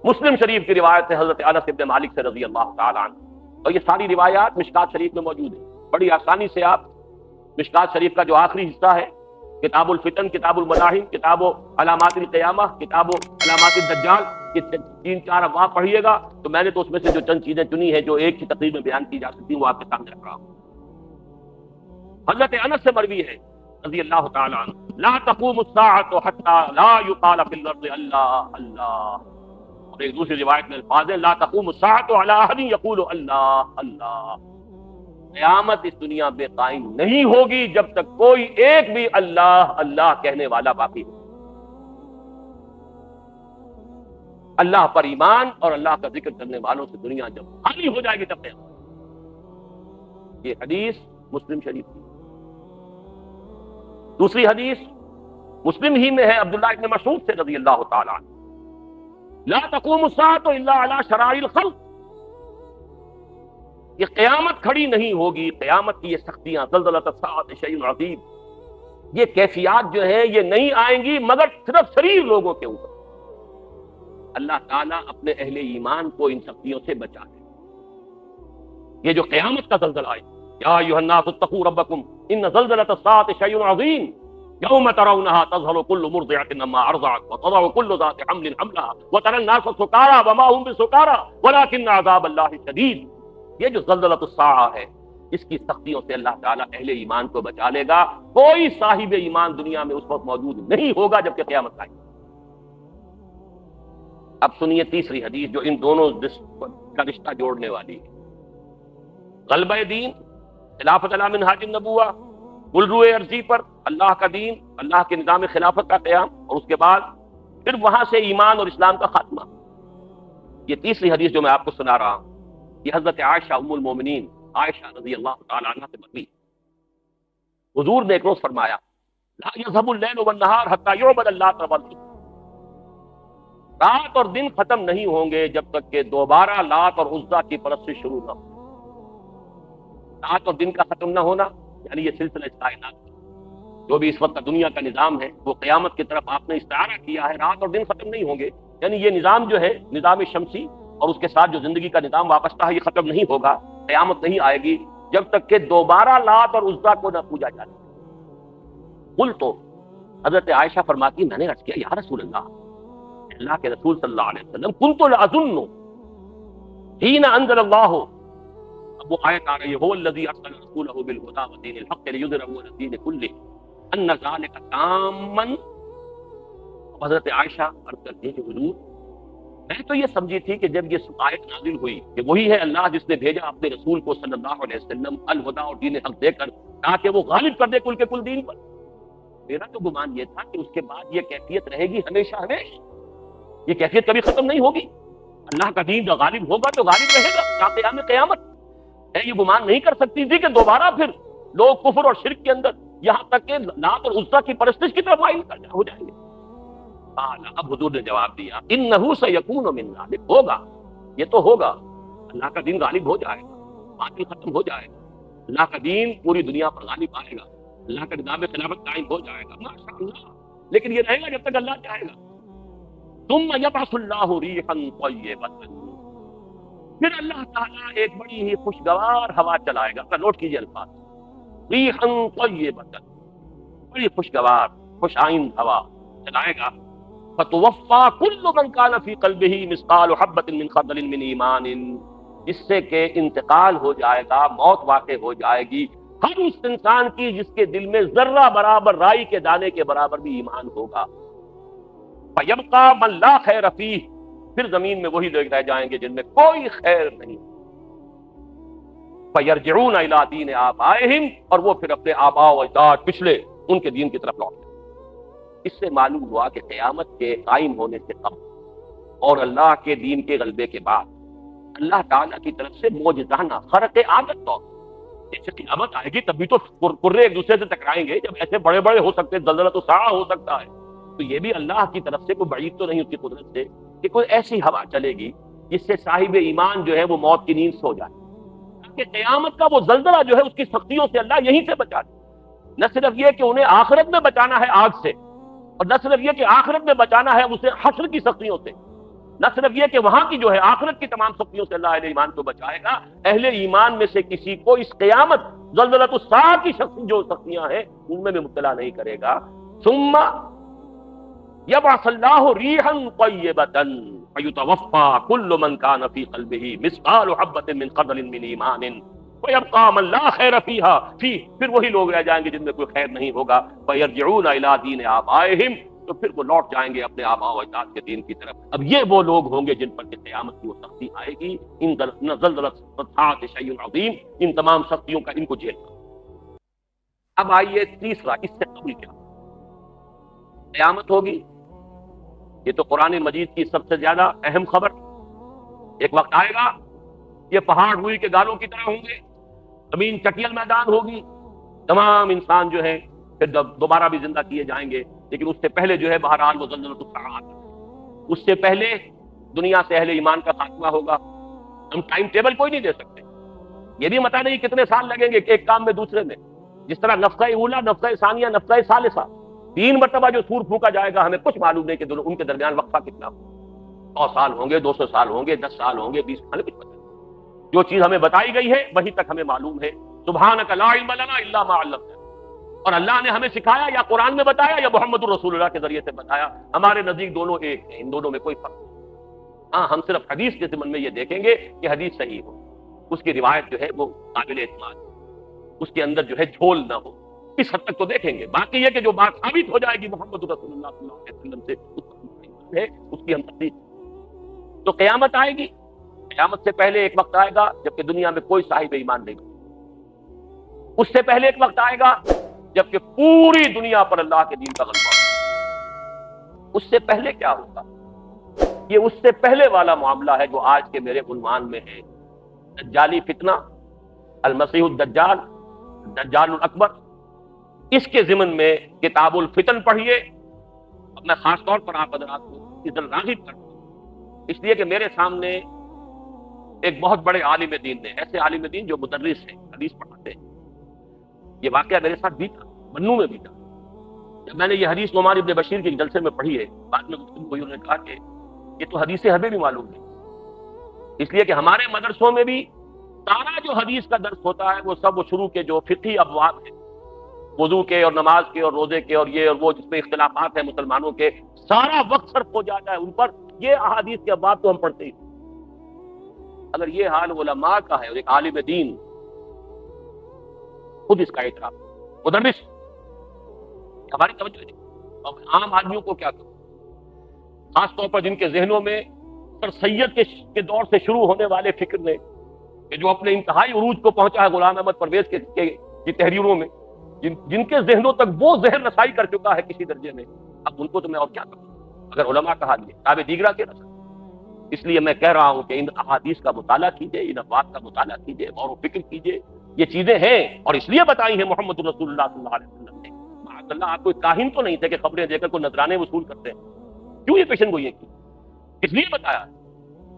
مسلم شریف کی روایت ہے حضرت انس بن مالک سے رضی اللہ تعالیٰ عنہ, اور یہ ساری روایات مشکات شریف میں موجود ہیں. بڑی آسانی سے آپ مشکات شریف کا جو آخری حصہ ہے, کتاب الفتن, کتاب الملاحم, کتاب علامات القیامہ, کتاب علامات الدجال, یہ 3-4 وہاں پڑھیے گا. تو میں نے تو اس میں سے جو چند چیزیں چنی ہیں جو ایک ہی تقریر میں بیان کی جا سکتی ہیں وہ آپ کے سامنے رکھ رہا ہوں. حضرت انس سے مروی ہے رضی اللہ تعالیٰ عنہ, لا تقوم الساعة حتى لا يقال في الارض اللہ اللہ. اور ایک دوسری روایت میں الفاظ ہے, لا تقوم الساعة على احد يقول اللہ اللہ. قیامت اس دنیا میں قائم نہیں ہوگی جب تک کوئی ایک بھی اللہ اللہ کہنے والا باقی ہو. اللہ پر ایمان اور اللہ کا ذکر کرنے والوں سے دنیا جب خالی ہو جائے گی تب قیامت. یہ حدیث مسلم شریف کی. دوسری حدیث مسلم ہی میں ہے, عبداللہ ابن مسعود سے رضی اللہ تعالیٰ عنہ, لا تقوم الساعة الا على شرائع الخلق. یہ قیامت کھڑی نہیں ہوگی, قیامت کی یہ سختیاں, زلزلۃ الساعۃ شیء عظیم, یہ کیفیات جو ہیں یہ نہیں آئیں گی مگر صرف شریر لوگوں کے اوپر. اللہ تعالیٰ اپنے اہل ایمان کو ان سختیوں سے بچا دے. یہ جو قیامت کا زلزلہ ہے, یا ایھا الناس اتقوا ربکم ان زلزلۃ الساعۃ شیء عظیم یوم ترونها تذهل كل مرضعة عما ارضعت وتضع كل ذات حمل حملها وترى الناس سكارى وما هم بسكارى ولكن عذاب الله شديد. یہ جو زلزلۃ الساعہ ہے اس کی سختیوں سے اللہ تعالیٰ اہل ایمان کو بچا لے گا. کوئی صاحب ایمان دنیا میں اس وقت موجود نہیں ہوگا جبکہ قیامت آئے. اب سنیے تیسری حدیث جو ان دونوں کا رشتہ جوڑنے والی ہے. غلبہ دین, خلافت علی منہاج النبوہ, گلروئے ارضی پر اللہ کا دین, اللہ کے نظام خلافت کا قیام, اور اس کے بعد پھر وہاں سے ایمان اور اسلام کا خاتمہ. یہ تیسری حدیث جو میں آپ کو سنا رہا ہوں یہ حضرت عائشہ ام المومنین عائشہ رضی اللہ تعالی عنہ سے مروی. حضور نے ایک روز فرمایا, لا يذهب الليل والنهار حتى يعبد اللات والعزى. رات اور دن ختم نہیں ہوں گے جب تک کہ دوبارہ لات اور عزا کی پرستش شروع نہ ہو. رات اور دن کا ختم نہ ہونا یعنی یہ سلسلہ کائنات جو بھی اس وقت کا دنیا کا نظام ہے وہ قیامت کی طرف آپ نے استعارہ کیا ہے. رات اور دن ختم نہیں ہوں گے یعنی یہ نظام جو ہے نظام شمسی اور اس کے ساتھ جو زندگی کا نظام وابستہ ہے یہ ختم نہیں ہوگا. قیامت نہیں آئے گی جب تک کہ دوبارہ لات اور عزا کو نہ پوجا جائے. قل تو حضرت عائشہ فرماتی میں نے عرض کیا یا رسول اللہ کے رسول صلی اللہ علیہ وسلم كنت لأظن حين انزل الله, اب وہ آیت آ رہی ہے, هو الذي ارسل رسوله بالهدى ودين الحق ليظهره على الدين كله ان ذلك تاما. حضرت عائشہ عرض کرتی ہے کہ حضور میں تو یہ سمجھی تھی کہ جب یہ آیت نازل ہوئی کہ وہی ہے اللہ جس نے بھیجا اپنے رسول کو صلی اللہ علیہ وسلم الہدیٰ اور دین حق دے کر تاکہ وہ غالب کر دے کل کے کل دین پر. میرا تو گمان یہ تھا کہ اس کے بعد یہ کیفیت رہے گی ہمیشہ ہمیشہ, یہ کیفیت کبھی ختم نہیں ہوگی. اللہ کا دین جو غالب ہوگا تو غالب رہے گا تا قیام قیامت. یہ گمان نہیں کر سکتی تھی کہ دوبارہ پھر لوگ کفر اور شرک کے اندر یہاں تک کہ لات اور عزا کی پرستش کی طرف مائل ہو جائیں گے. اب حضور نے جواب دیا انہ سیکون من ذلک, ہوگا یہ تو ہوگا. اللہ کا دین غالب ہو جائے گا, باطل ختم ہو جائے گا, اللہ کا دین پوری دنیا پر غالب آئے گا, اللہ کا نظام خلافت قائم ہو جائے گا ماشاء اللہ. لیکن یہ رہے گا جب تک اللہ چاہے گا. ثم یبعث اللہ ریحا طیبۃ, پھر اللہ تعالیٰ ایک بڑی ہی خوشگوار ہوا چلائے گا. نوٹ کیجیے الفاظ, ریحا طیبۃ, بڑی خوشگوار خوش آئند ہوا چلائے گا. فتوفى كل من كان في قلبه مثقال حبة من خردل من ایمان, جس سے کہ انتقال ہو جائے گا, موت واقع ہو جائے گی ہر اس انسان کی جس کے دل میں ذرہ برابر رائی کے دانے کے برابر بھی ایمان ہوگا. فيبقى من لا خیر فیہ, پھر زمین میں وہی لوگ رہ جائیں گے جن میں کوئی خیر نہیں. فيرجعون الى دین آبائہم, اور وہ پھر اپنے آباء و اجداد پچھلے ان کے دین کی طرف لوٹ. اس سے معلوم ہوا کہ قیامت کے قائم ہونے سے قبل اور اللہ کے دین کے غلبے کے بعد اللہ تعالیٰ کی طرف سے معجزانہ خرق عادت طور جیسے قیامت آئے گی تب بھی تو قرے ایک دوسرے سے ٹکرائیں گے. جب ایسے بڑے بڑے ہو سکتے ہیں, زلزلہ تو ساعہ ہو سکتا ہے, تو یہ بھی اللہ کی طرف سے کوئی بعید تو نہیں اس کی قدرت سے کہ کوئی ایسی ہوا چلے گی جس سے صاحب ایمان جو ہے وہ موت کی نیند سو جائے. تاکہ قیامت کا وہ زلزلہ جو ہے اس کی سختیوں سے اللہ یہیں سے بچا دے. نہ صرف یہ کہ انہیں آخرت میں بچانا ہے آگ سے، اور نہ صرف یہ کہ آخرت میں بچانا ہے اسے حشر کی سختیوں سے، نہ صرف یہ کہ وہاں کی جو ہے آخرت کی تمام سختیوں سے اللہ اہل ایمان کو بچائے گا، اہل ایمان میں سے کسی کو اس قیامت زلزلۃ الساعہ کی جو سختیاں ہیں ان میں بھی مبتلا نہیں کرے گا. ثم یبعث اللہ ریحا طیبۃ فیتوفی کل من کان فی قلبہ مثقال حبۃ من خردل من ایمان ویبقى من لا خیر فیہا پھر وہی لوگ رہ جائیں گے جن میں کوئی خیر نہیں ہوگا. فیرجعون الی دین آبائہم، تو پھر وہ لوٹ جائیں گے اپنے آباء و اجداد کے دین کی طرف. اب یہ وہ لوگ ہوں گے جن پر کہ قیامت کی وہ سختی آئے گی. ان زلزلۃ الساعۃ شیء عظیم، ان تمام سختیوں کا ان کو جھیلنا. اب آئیے تیسرا، اس سے قبل کیا قیامت ہوگی. یہ تو قرآن مجید کی سب سے زیادہ اہم خبر. ایک وقت آئے گا یہ پہاڑ روئی کے گالوں کی طرح ہوں گے، زمین چٹیل میدان ہوگی، تمام انسان جو ہے پھر دوبارہ بھی زندہ کیے جائیں گے. لیکن اس سے پہلے جو ہے بہرحال وہ زلزلۃ الساعہ، اس سے پہلے دنیا سے اہل ایمان کا خاتمہ ہوگا. ہم ٹائم ٹیبل کوئی نہیں دے سکتے، یہ بھی متا نہیں کتنے سال لگیں گے ایک کام میں دوسرے میں. جس طرح نفخہ اولا، نفخہ ثانیہ، نفخہ ثالثہ، 3 مرتبہ جو سور پھونکا جائے گا، ہمیں کچھ معلوم نہیں کہ ان کے درمیان وقفہ کتنا ہو. 100 سال ہوں گے، 200 سال ہوں گے، 10 سال ہوں گے، 20 سال، کچھ پتہ نہیں. جو چیز ہمیں بتائی گئی ہے وہی تک ہمیں معلوم ہے. سبحانک لا علم لنا الا ما علمتنا. اور اللہ نے ہمیں سکھایا، یا قرآن میں بتایا یا محمد الرسول اللہ کے ذریعے سے بتایا. ہمارے نزدیک دونوں ایک ہیں، ان دونوں میں کوئی فرق نہیں. ہاں، ہم صرف حدیث کے ضمن میں یہ دیکھیں گے کہ حدیث صحیح ہو، اس کی روایت جو ہے وہ قابل اعتماد ہو، اس کے اندر جو ہے جھول نہ ہو. اس حد تک تو دیکھیں گے. باقی یہ کہ جو بات ثابت ہو جائے گی محمد رسول اللہ صلی اللہ علیہ وسلم سے، اس کی ہم تصدیق. تو قیامت آئے گی. قیامت سے پہلے ایک وقت آئے گا جبکہ دنیا میں کوئی صاحب ایمان نہیں ہوگا. اس سے پہلے ایک وقت آئے گا جبکہ پوری دنیا پر اللہ کے دین کا غلبہ ہوگا. اس سے پہلے کیا ہوگا؟ یہ اس سے پہلے والا معاملہ ہے جو آج کے میرے عنوان میں ہے، دجالی فتنہ، المسیح الدجال، دجال الاکبر. اس کے ضمن میں کتاب الفتن پڑھیے. اب میں خاص طور پر آپ حضرات کو ادھر راغب کرتا ہوں، اس لیے کہ میرے سامنے ایک بہت بڑے عالم دین نے، ایسے عالم دین جو مدرس ہیں، حدیث پڑھاتے ہیں. یہ واقعہ میرے ساتھ بیتا، بنو میں بیتا. جب میں نے یہ حدیث نعمان ابن بشیر کے جلسے میں پڑھی ہے، بعد میں انہوں نے کہا کہ یہ تو حدیث ہمیں بھی معلوم ہے، اس لیے کہ ہمارے مدرسوں میں بھی سارا جو حدیث کا درس ہوتا ہے وہ سب وہ شروع کے جو فقہی ابواب ہیں، وضو کے اور نماز کے اور روزے کے اور یہ اور وہ جس میں اختلافات ہیں مسلمانوں کے، سارا وقت صرف ہو جاتا ہے ان پر. یہ احادیث کے ابواب تو ہم پڑھتے ہی. اگر یہ حال علماء کا ہے اور ایک عالم دین خود اس کا اعتراف مدرس، ہماری توجہ نہیں. اور عام آدمیوں کو کیا کروں، خاص طور پر جن کے ذہنوں میں سر سید کے دور سے شروع ہونے والے فکر نے کہ جو اپنے انتہائی عروج کو پہنچا ہے غلام احمد پرویز کی تحریروں میں، جن کے ذہنوں تک وہ ذہن رسائی کر چکا ہے کسی درجے میں. اب ان کو تو میں اور کیا کروں اگر علماء کا حال یہ کتاب دیگرہ کے رسل. اس لیے میں کہہ رہا ہوں کہ ان احادیث کا مطالعہ کیجئے، ان افواد کا مطالعہ کیجئے، غور و فکر کیجئے. یہ چیزیں ہیں اور اس لیے بتائی ہیں محمد رسول اللہ صلی اللہ علیہ وسلم نے. معاذ اللہ، آپ کوئی کاہن تو نہیں تھے کہ خبریں دے کر کوئی نذرانے وصول کرتے ہیں. کیوں یہ پیشن گوئیاں کی؟ اس لیے بتایا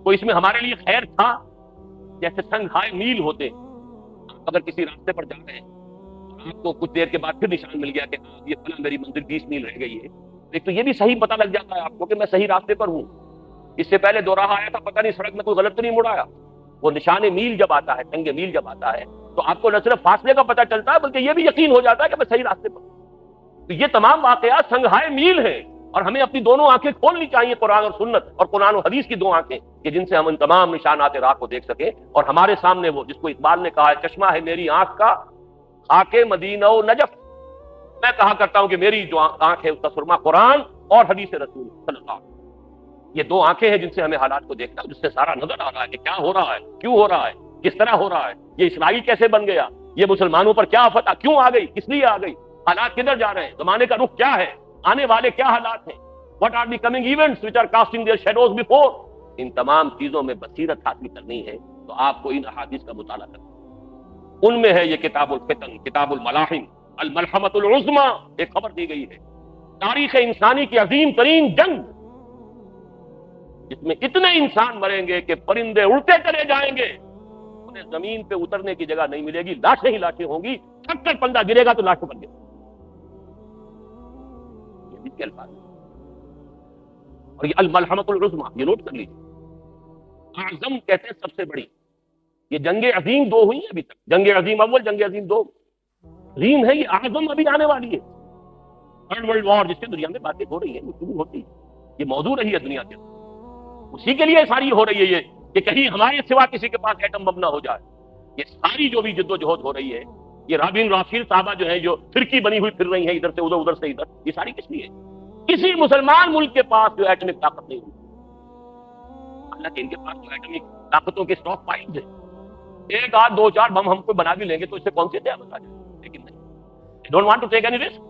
کوئی اس میں ہمارے لیے خیر تھا. جیسے سنگھائے میل ہوتے، اگر کسی راستے پر جا رہے ہیں اور آپ کو کچھ دیر کے بعد پھر نشان مل گیا کہ ہاں یہ فلاں میری منزل 20 میل رہ گئی ہے، ایک تو یہ بھی صحیح پتہ لگ جاتا ہے آپ کو کہ میں صحیح راستے پر ہوں. اس سے پہلے دو راہ آیا تھا، پتہ نہیں سڑک میں کوئی غلط تو نہیں مڑ آیا. وہ نشان میل جب آتا ہے، سنگ میل جب آتا ہے، تو آپ کو نہ صرف فاصلے کا پتہ چلتا ہے بلکہ یہ بھی یقین ہو جاتا ہے کہ میں صحیح راستے پر ہوں. تو یہ تمام واقعات سنگھائے میل ہیں اور ہمیں اپنی دونوں آنکھیں کھولنی چاہیے، قرآن اور سنت اور قرآن و حدیث کی 2 آنکھیں، کہ جن سے ہم ان تمام نشانات راہ کو دیکھ سکیں. اور ہمارے سامنے وہ جس کو اقبال نے کہا ہے چشمہ ہے میری آنکھ کا خاک مدینہ و نجف. میں کہا کرتا ہوں کہ میری جو آنکھ ہے اس کا سرما قرآن اور حدیث رسول صلی اللہ علیہ وسلم. یہ 2 آنکھیں ہیں جن سے ہمیں حالات کو دیکھنا، جس سے سارا نظر آ رہا ہے کہ کیا ہو رہا ہے، کیوں ہو رہا ہے، کس طرح ہو رہا ہے، یہ اسرائیل کیسے بن گیا، یہ مسلمانوں پر کیا آفت کیوں آ گئی، کس لیے آ گئی، حالات کدھر جا رہے ہیں، زمانے کا رخ کیا ہے، آنے والے کیا حالات ہیں، what are the coming events which are casting their shadows before. ان تمام چیزوں میں بصیرت حاصل کرنی ہے تو آپ کو ان احادیث کا مطالعہ کرنا ہے. ان میں ہے یہ کتاب الفتن، کتاب الملاحم، الملحمۃ العظمی. ایک خبر دی گئی ہے تاریخ انسانی کی عظیم ترین جنگ، جس میں اتنے انسان مریں گے کہ پرندے اڑتے چلے جائیں گے، انہیں زمین پہ اترنے کی جگہ نہیں ملے گی، لاشیں ہی لاشیں ہوں گی، تھک کر بندہ گرے گا تو لاشوں بن گیا. یہ بھی الفاظ ہیں. اور یہ الملحمۃ العظمیٰ، یہ نوٹ کر لیجیے. اعظم کہتے ہیں سب سے بڑی. یہ جنگ عظیم 2 ہوئی ہیں ابھی تک، جنگ عظیم اول، جنگ عظیم 2. عظیم ہے یہ، اعظم ابھی آنے والی ہے. تھرڈ ورلڈ وار جس کی دنیا میں باتیں ہو رہی ہیں، وہ شروع ہوتی ہے، یہ موضوع رہی ہے دنیا کے اندر. اسی کے لیے ساری ہو رہی ہے یہ کہ کہیں ہمارے سوا کسی کے پاس ایٹم بم نہ ہو جائے. یہ ساری جو بھی جد و جہد ہو رہی ہے، یہ رابین راشد صاحبہ جو ہیں، جو فرقی بنی ہوئی پھر رہی ہیں ادھر سے ادھر، ادھر سے ادھر، یہ ساری کس لیے؟ کسی مسلمان ملک کے پاس جو ایٹمک طاقت نہیں ہوئی. حالانکہ ان کے پاس جو ایٹمک طاقتوں کے اسٹاک پائلز ہیں، 1 8 2 4 بم ہم کو بنا بھی لیں گے تو اس سے کون سی قیامت آ جائے. لیکن نہیں، don't want to take any risk.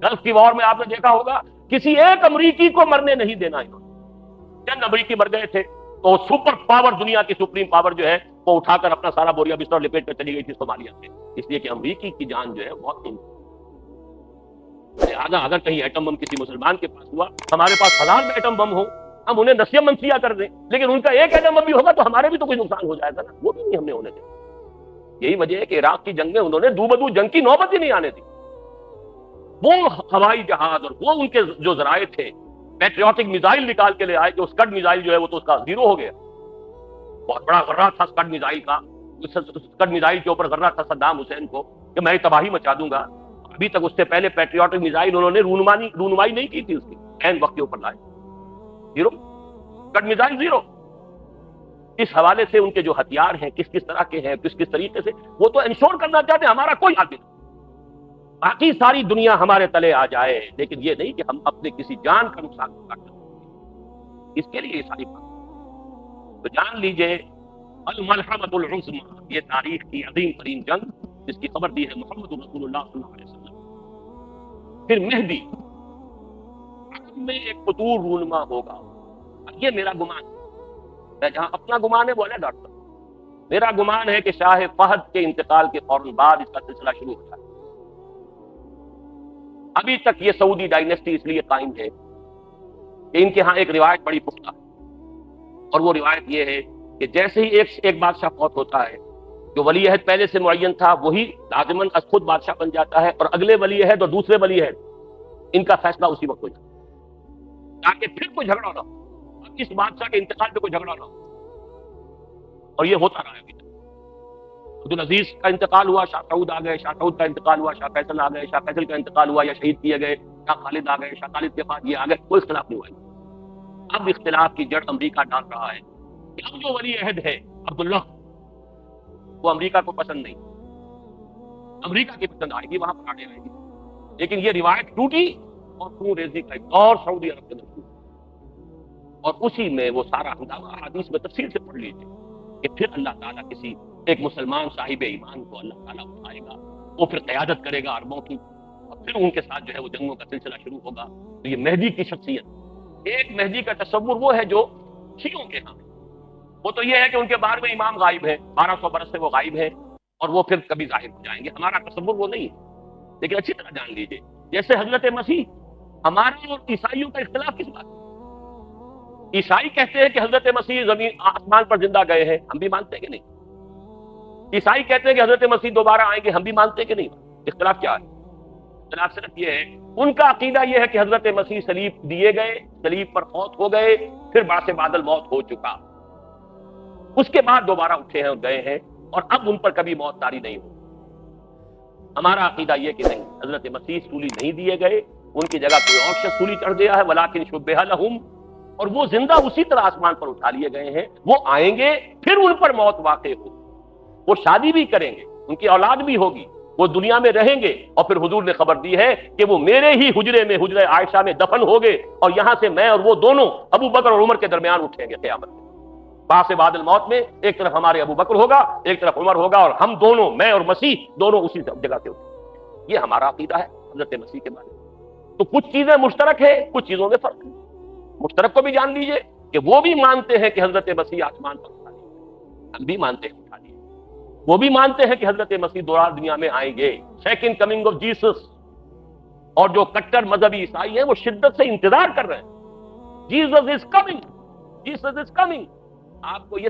Gulf کی وار میں آپ نے دیکھا ہوگا کسی ایک امریکی کو مرنے نہیں دینا انہوں نے. چند امریکی مر گئے تھے تو سپر پاور، دنیا کی سپریم پاور جو ہے، وہ اٹھا کر اپنا سارا بوریا بستر لپیٹ کر چلی گئی تھی صومالیہ سے، اس لیے کہ امریکی کی جان جو ہے بہت قیمتی. لہٰذا اگر کہیں ایٹم بم کسی مسلمان کے پاس ہوا، ہمارے پاس 1000 میں ایٹم بم ہو، ہم انہیں نسیہ منسیہ کر دیں، لیکن ان کا ایک ایٹم بم بھی ہوگا تو ہمارے بھی تو کوئی نقصان ہو جائے گا نا. وہ بھی نہیں ہم نے ہونے دیا. یہی وجہ ہے کہ عراق کی جنگ میں انہوں نے دو بدو جنگ کی نوبت ہی نہیں آنے دی. وہ ہوائی جہاز اور وہ ان کے جو ذرائع تھے، پیٹریوٹک میزائل نکال کے لے آئے کہ اسکڈ میزائل جو ہے وہ تو اس کا 0 ہو گیا. بہت بڑا غرہ تھا اسکڈ میزائل کا. اسکڈ میزائل کے اوپر غرہ تھا صدام حسین کو کہ میں تباہی مچا دوں گا. ابھی تک اس سے پہلے پیٹریوٹک میزائل انہوں نے رونمائی نہیں کی تھی، اس کی عین وقت کے اوپر لائے. 0 اسکڈ میزائل 0. اس حوالے سے ان کے جو ہتھیار ہیں کس کس طرح کے ہیں، کس کس طریقے سے، وہ تو انشور کرنا چاہتے ہیں ہمارا کوئی حق نہیں، باقی ساری دنیا ہمارے تلے آ جائے، لیکن یہ نہیں کہ ہم اپنے کسی جان کا نقصان کر سکیں. اس کے لیے یہ ساری بات. تو جان لیجئے الملحمۃ العظمیٰ، یہ تاریخ کی عظیم ترین جنگ جس کی خبر دی ہے محمد رسول اللہ صلی اللہ علیہ وسلم. پھر مہدی عرب میں ایک فطور رونما ہوگا. یہ میرا گمان ہے، میں جہاں اپنا گمان ہے وہ الگ ڈاکٹر، میرا گمان ہے کہ شاہ فہد کے انتقال کے فوراً بعد اس کا سلسلہ شروع ہو جائے. ابھی تک یہ سعودی ڈائنیسٹی اس لیے قائم ہے کہ ان کے ہاں ایک روایت بڑی پختہ ہے، اور وہ روایت یہ ہے کہ جیسے ہی ایک بادشاہ فوت ہوتا ہے، جو ولی عہد پہلے سے معین تھا وہی لازماً از خود بادشاہ بن جاتا ہے، اور اگلے ولی عہد اور دوسرے ولی عہد ان کا فیصلہ اسی وقت ہو جاتا ہے، تاکہ پھر کوئی جھگڑا نہ ہو، اب اس بادشاہ کے انتقال پہ کوئی جھگڑا نہ ہو. اور یہ ہوتا رہا ہے ابھی تک. عبد العزیز کا انتقال ہوا، شاہ سعود آ گئے، شاہ سعود کا انتقال ہوا، شاہ فیصل آ گئے، شاہ فیصل کا انتقال ہوا یا شہید کیے گئے، شاہ خالد آ گئے، شاہ خالد کے بعد یہ آ گئے، کوئی اختلاف نہیں ہوا. اب اختلاف کی جڑ امریکہ ڈال رہا ہے کہ اب جو ولی عہد ہے عبداللہ، وہ امریکہ کو پسند نہیں، امریکہ کی پسند آئے گی، وہاں پر آڑے آئے گی. لیکن یہ روایت ٹوٹی اور خون ریزی کا ایک دور سعودی عرب کے اندر، اور اسی میں وہ سارا ہنگامہ حدیث میں تفصیل سے پڑھ لیجیے کہ پھر اللہ تعالیٰ کسی ایک مسلمان صاحب ایمان کو اللہ تعالیٰ اٹھائے گا، وہ پھر قیادت کرے گا عربوں کی، اور پھر ان کے ساتھ جو ہے وہ جنگوں کا سلسلہ شروع ہوگا. تو یہ مہدی کی شخصیت، ایک مہدی کا تصور وہ ہے جو شیعوں کے ہاں، وہ تو یہ ہے کہ ان کے بارے میں امام غائب ہے، 1200 برس سے وہ غائب ہے اور وہ پھر کبھی ظاہر ہو جائیں گے. ہمارا تصور وہ نہیں ہے. لیکن اچھی طرح جان لیجیے، جیسے حضرت مسیح، ہمارے اور عیسائیوں کا اختلاف کس بات ہے؟ عیسائی کہتے ہیں کہ حضرت مسیح زمین آسمان پر زندہ گئے ہیں، ہم بھی مانتے ہیں کہ نہیں. عیسائی کہتے ہیں کہ حضرت مسیح دوبارہ آئیں گے، ہم بھی مانتے ہیں کہ نہیں. اختلاف کیا ہے؟ اختلاف صرف یہ ہے، ان کا عقیدہ یہ ہے کہ حضرت مسیح صلیب دیے گئے، صلیب پر فوت ہو گئے، پھر بعث بعد الموت ہو چکا، اس کے بعد دوبارہ اٹھے ہیں اور گئے ہیں، اور اب ان پر کبھی موت طاری نہیں ہوئی. ہمارا عقیدہ یہ کہ نہیں، حضرت مسیح سولی نہیں دیے گئے، ان کی جگہ کوئی اور شخص سولی چڑھ گیا ہے، ولیکن شبہ لہم، اور وہ زندہ اسی طرح آسمان پر اٹھا لیے گئے ہیں. وہ آئیں گے، پھر ان پر موت واقع ہوگی، وہ شادی بھی کریں گے، ان کی اولاد بھی ہوگی، وہ دنیا میں رہیں گے، اور پھر حضور نے خبر دی ہے کہ وہ میرے ہی حجرے میں، حجرہ عائشہ میں دفن ہو گئے، اور یہاں سے میں اور وہ دونوں ابو بکر اور عمر کے درمیان اٹھیں گے قیامت میں. بعث بعد الموت میں ایک طرف ہمارے ابو بکر ہوگا، ایک طرف عمر ہوگا، اور ہم دونوں، میں اور مسیح دونوں اسی جگہ سے اٹھیں. یہ ہمارا عقیدہ ہے حضرت مسیح کے بارے میں. تو کچھ چیزیں مشترک ہے، کچھ چیزوں میں فرق ہے. مشترک کو بھی جان لیجئے کہ وہ بھی مانتے ہیں کہ حضرت مسیح آسمان پر اٹھا لیے، ہم بھی مانتے ہیں اٹھا لیے. وہ بھی مانتے ہیں کہ حضرت مسیح دوبارہ دنیا میں آئیں گے، سیکنڈ کمنگ آف جیسس. اور جو کٹر مذہبی عیسائی ہیں وہ شدت سے انتظار کر رہے ہیں، Jesus is coming, Jesus is coming. آپ کو یہ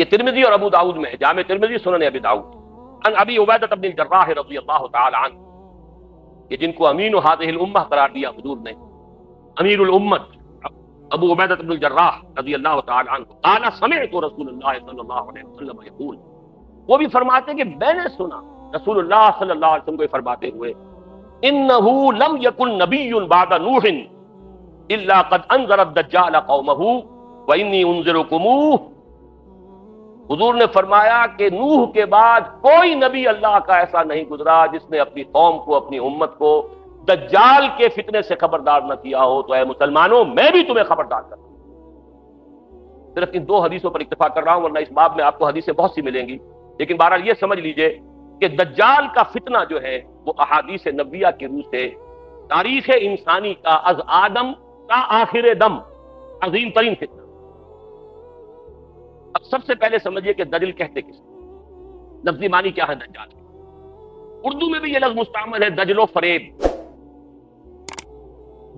یہ ترمذی اور ابو داؤد میں ہے، جامع ترمذی، سنن ابی داؤد، عن ابی عبیدہ بن الجراح رضی اللہ تعالی عنہ، کہ جن کو امین هذه الامہ قرار دیا حضور نے، امیر الامت ابو عبیدہ بن الجراح رضی اللہ تعالی عنہ، قال سمعت رسول اللہ صلی اللہ علیہ وسلم یقول، وہ بھی فرماتے کہ میں نے سنا رسول اللہ صلی اللہ علیہ وسلم کو فرماتے ہوئے، انہ لم یکن نبی بعد نوح الا قد انذر الدجال قومه وانی انذرکموہ، حضور نے فرمایا کہ نوح کے بعد کوئی نبی اللہ کا ایسا نہیں گزرا جس نے اپنی قوم کو، اپنی امت کو دجال کے فتنے سے خبردار نہ کیا ہو، تو اے مسلمانوں میں بھی تمہیں خبردار کرتا ہوں۔ صرف ان دو حدیثوں پر اکتفا کر رہا ہوں، ورنہ اس باب میں آپ کو حدیثیں بہت سی ملیں گی، لیکن بہرحال یہ سمجھ لیجئے کہ دجال کا فتنہ جو ہے وہ احادیث نبویہ کی روح سے تاریخ انسانی کا از آدم تا آخر دم عظیم ترین فتنہ۔ اب سب سے پہلے سمجھیے کہ دجل کہتے کس کو؟ لفظی معنی کیا ہے دجال؟ اردو میں بھی یہ لفظ مستعمل ہے، دجل و فریب۔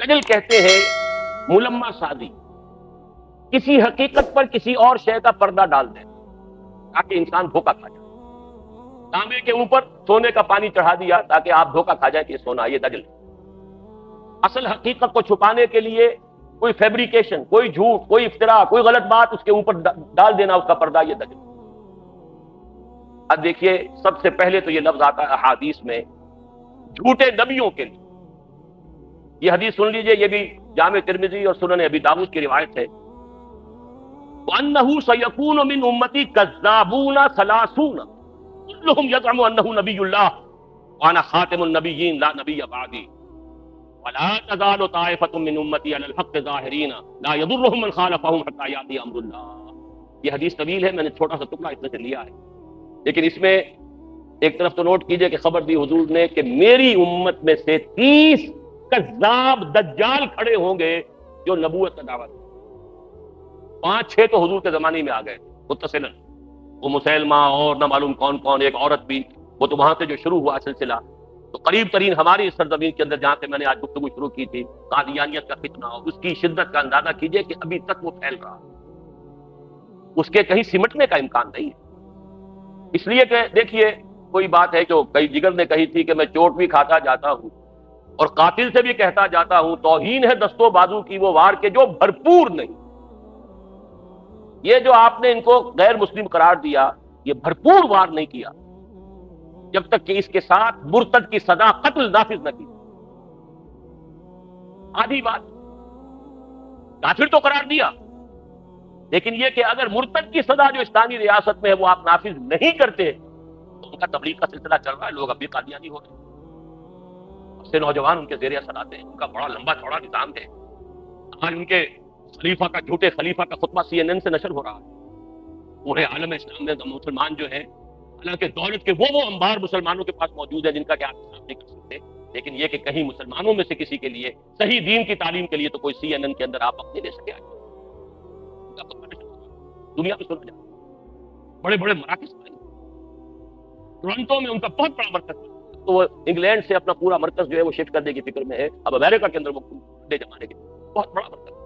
دجل کہتے ہیں ملمہ سازی، کسی حقیقت پر کسی اور شے کا پردہ ڈال دیں تاکہ انسان دھوکہ کھا جائے۔ تانبے کے اوپر سونے کا پانی چڑھا دیا تاکہ آپ دھوکہ کھا جائیں کہ یہ سونا، یہ دجل۔ اصل حقیقت کو چھپانے کے لیے کوئی فیبریکیشن، کوئی جھوٹ، کوئی افتراء، کوئی غلط بات اس کے اوپر ڈال دینا اس کا پردہ، یہ دجل۔ اب دیکھیے سب سے پہلے تو یہ لفظ آتا ہے احادیث میں جھوٹے نبیوں کے لیے۔ یہ حدیث سن لیجئے، یہ بھی جامع ترمذی اور سنن ابی داؤد کی روایت ہے، وَأَنَّهُ سَيَكُونُ مِنْ أُمَّتِي كَذَّابُونَ ثَلَاثُونَ كُلُّهُمْ يَزْعُمُ أَنَّهُ نَبِيُّ اللَّهِ وَأَنَا خَاتِمُ النَّبِيِّينَ لَا نَبِيَّ بَعْدِي وَلَا تَزَالُ طَائِفَةٌ مِّنْ أُمَّتِي عَلَى الْحَقِّ ظَاهِرِينَ لَا يَضُرُّهُم مَّنْ خَالَفَهُمْ حَتَّىٰ يَأْتِيَ أَمْرُ اللَّهِ۔ یہ حدیث طویل ہے، میں نے چھوٹا سا ٹکڑا اس میں سے لیا ہے، لیکن اس میں ایک طرف تو نوٹ کیجئے کہ خبر دی حضور نے کہ میری امت میں سے 30 کذاب دجال کھڑے ہوں گے جو نبوت کا دعویٰ، 5-6 تو حضور کے زمانے میں آ گئے متصلاً، وہ مسیلمہ اور نہ معلوم کون کون، ایک عورت بھی، وہ تو وہاں سے جو شروع ہوا سلسلہ، تو قریب ترین ہماری سرزمین کے اندر جہاں سے میں نے آج گفتگو شروع کی تھی، قادیانیت کا فتنہ، اس کی شدت کا اندازہ کیجئے کہ ابھی تک وہ پھیل رہا، اس کے کہیں سمٹنے کا امکان نہیں ہے۔ اس لیے کہ دیکھیے کوئی بات ہے جو کئی جگر نے کہی تھی کہ میں چوٹ بھی کھاتا جاتا ہوں اور قاتل سے بھی کہتا جاتا ہوں، توہین ہے دستوں بازو کی وہ وار کے جو بھرپور نہیں۔ یہ جو آپ نے ان کو غیر مسلم قرار دیا، یہ بھرپور وار نہیں کیا جب تک کہ اس کے ساتھ مرتد کی سزا قتل نافذ نہ کی۔ آدھی بات کافر تو قرار دیا، لیکن یہ کہ اگر مرتد کی سزا جو اسلامی ریاست میں ہے وہ آپ نافذ نہیں کرتے تو ان کا تبلیغ کا سلسلہ چل رہا ہے، لوگ اب بھی قادیانی ہو رہے ہیں، اس سے نوجوان ان کے زیر اثر آتے ہیں، ان کا بڑا لمبا چوڑا نظام ہے۔ آج ان کے خلیفہ کا، جھوٹے خلیفہ کا خطبہ CNN سے نشر ہو رہا ہے، پورے عالم اسلام میں مسلمان جو ہیں، حالانکہ دولت کے وہ انبار مسلمانوں کے پاس موجود ہیں جن کا کہ آپ حساب نہیں کر سکتے، لیکن یہ کہ کہیں مسلمانوں میں سے کسی کے لیے صحیح دین کی تعلیم کے لیے تو کوئی CNN کے اندر آپ وقت نہیں دے سکے۔ دنیا میں سنا جائے بڑے بڑے مراکز بنے، ٹورنٹو میں ان کا بہت بڑا مرکز ہے، تو وہ انگلینڈ سے اپنا پورا مرکز جو ہے وہ شفٹ کرنے کی فکر میں ہے، اب امریکہ کے اندر وہ بڑے زمانے کے بہت بڑا مرکز ہے۔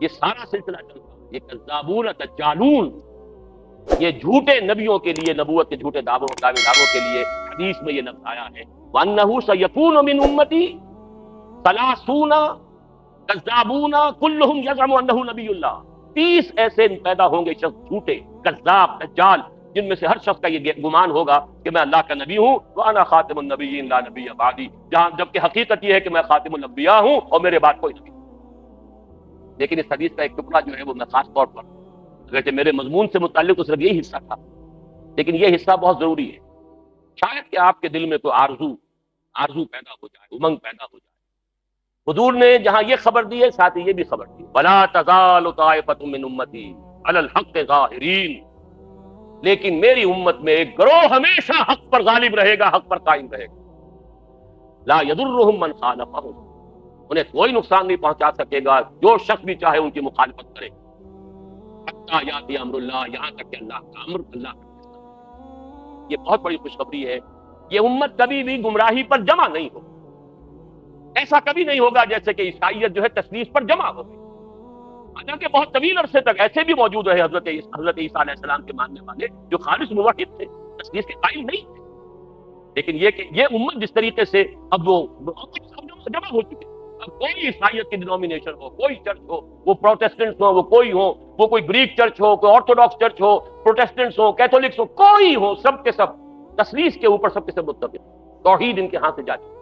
یہ سارا سلسلہ چل رہا ہے، یہ کذابون دجالون، یہ جھوٹے نبیوں کے لیے، نبوت کے جھوٹے دعووں کے لیے حدیث میں یہ لفظ آیا ہے، وَأَنَّهُ سَيَكُونُ مِنْ أُمَّتِي 30 كَذَّابُونَ كُلُّهُمْ يَزْعُمُ أَنَّهُ نَبِيُّ اللَّهِ، 30 ایسے پیدا ہوں گے شخص جھوٹے، کذاب، دجال، جن میں سے ہر شخص کا یہ گمان ہوگا کہ میں اللہ کا نبی ہوں، وَأَنَا خَاتِمُ النَّبِيِّينَ لَا نَبِيَّ بَعْدِي، جبکہ حقیقت یہ ہے کہ میں خاتم الانبیاء ہوں اور میرے بعد کوئی نبی۔ لیکن اس حدیث کا ایک ٹکڑا جو ہے وہ میں خاص طور پر، اگرچہ میرے مضمون سے متعلق تو صرف یہی حصہ تھا، لیکن یہ حصہ بہت ضروری ہے، شاید کہ آپ کے دل میں کوئی آرزو پیدا ہو جائے، امنگ پیدا ہو جائے۔ حضور نے جہاں یہ خبر دی ہے، ساتھ ہی یہ بھی خبر دی، وَلَا تَزَالُ طَائِفَةٌ مِّنْ أُمَّتِي عَلَى الْحَقِّ ظَاهِرِينَ، لیکن میری امت میں ایک گروہ ہمیشہ حق پر غالب رہے گا، حق پر قائم رہے گا، لَا يَضُرُّهُم مَّنْ خَالَفَهُم، انہیں کوئی نقصان نہیں پہنچا سکے گا جو شخص بھی چاہے ان کی مخالفت کرے، حتیٰ یاتی امر اللہ، یہاں تک کہ اللہ کا امر، اللہ کا فیصلہ۔ یہ بہت بڑی خوشخبری ہے، یہ امت کبھی بھی گمراہی پر جمع نہیں ہوگی، ایسا کبھی نہیں ہوگا جیسے کہ عیسائیت جو ہے تثلیث پر جمع ہو گئی، حالانکہ بہت طویل عرصے تک ایسے بھی موجود رہے حضرت عیسیٰ علیہ السلام کے ماننے والے جو خالص موحد تھے، تثلیث کے قائل نہیں تھے، لیکن یہ کہ یہ امت جس طریقے سے اب وہ جمع ہو چکے، اب کوئی عیسائیت کی ڈینومینیشن ہو، کوئی چرچ ہو، وہ پروٹیسٹنٹس ہو، وہ کوئی گریک چرچ ہو، کوئی آرتھوڈاکس چرچ ہو، پروٹیسٹنٹس ہو، کیتھولکس ہو، کوئی ہو، سب کے سب تثلیث کے اوپر سب کے سب متفق، توحید ان کے ہاتھ سے جا چکی۔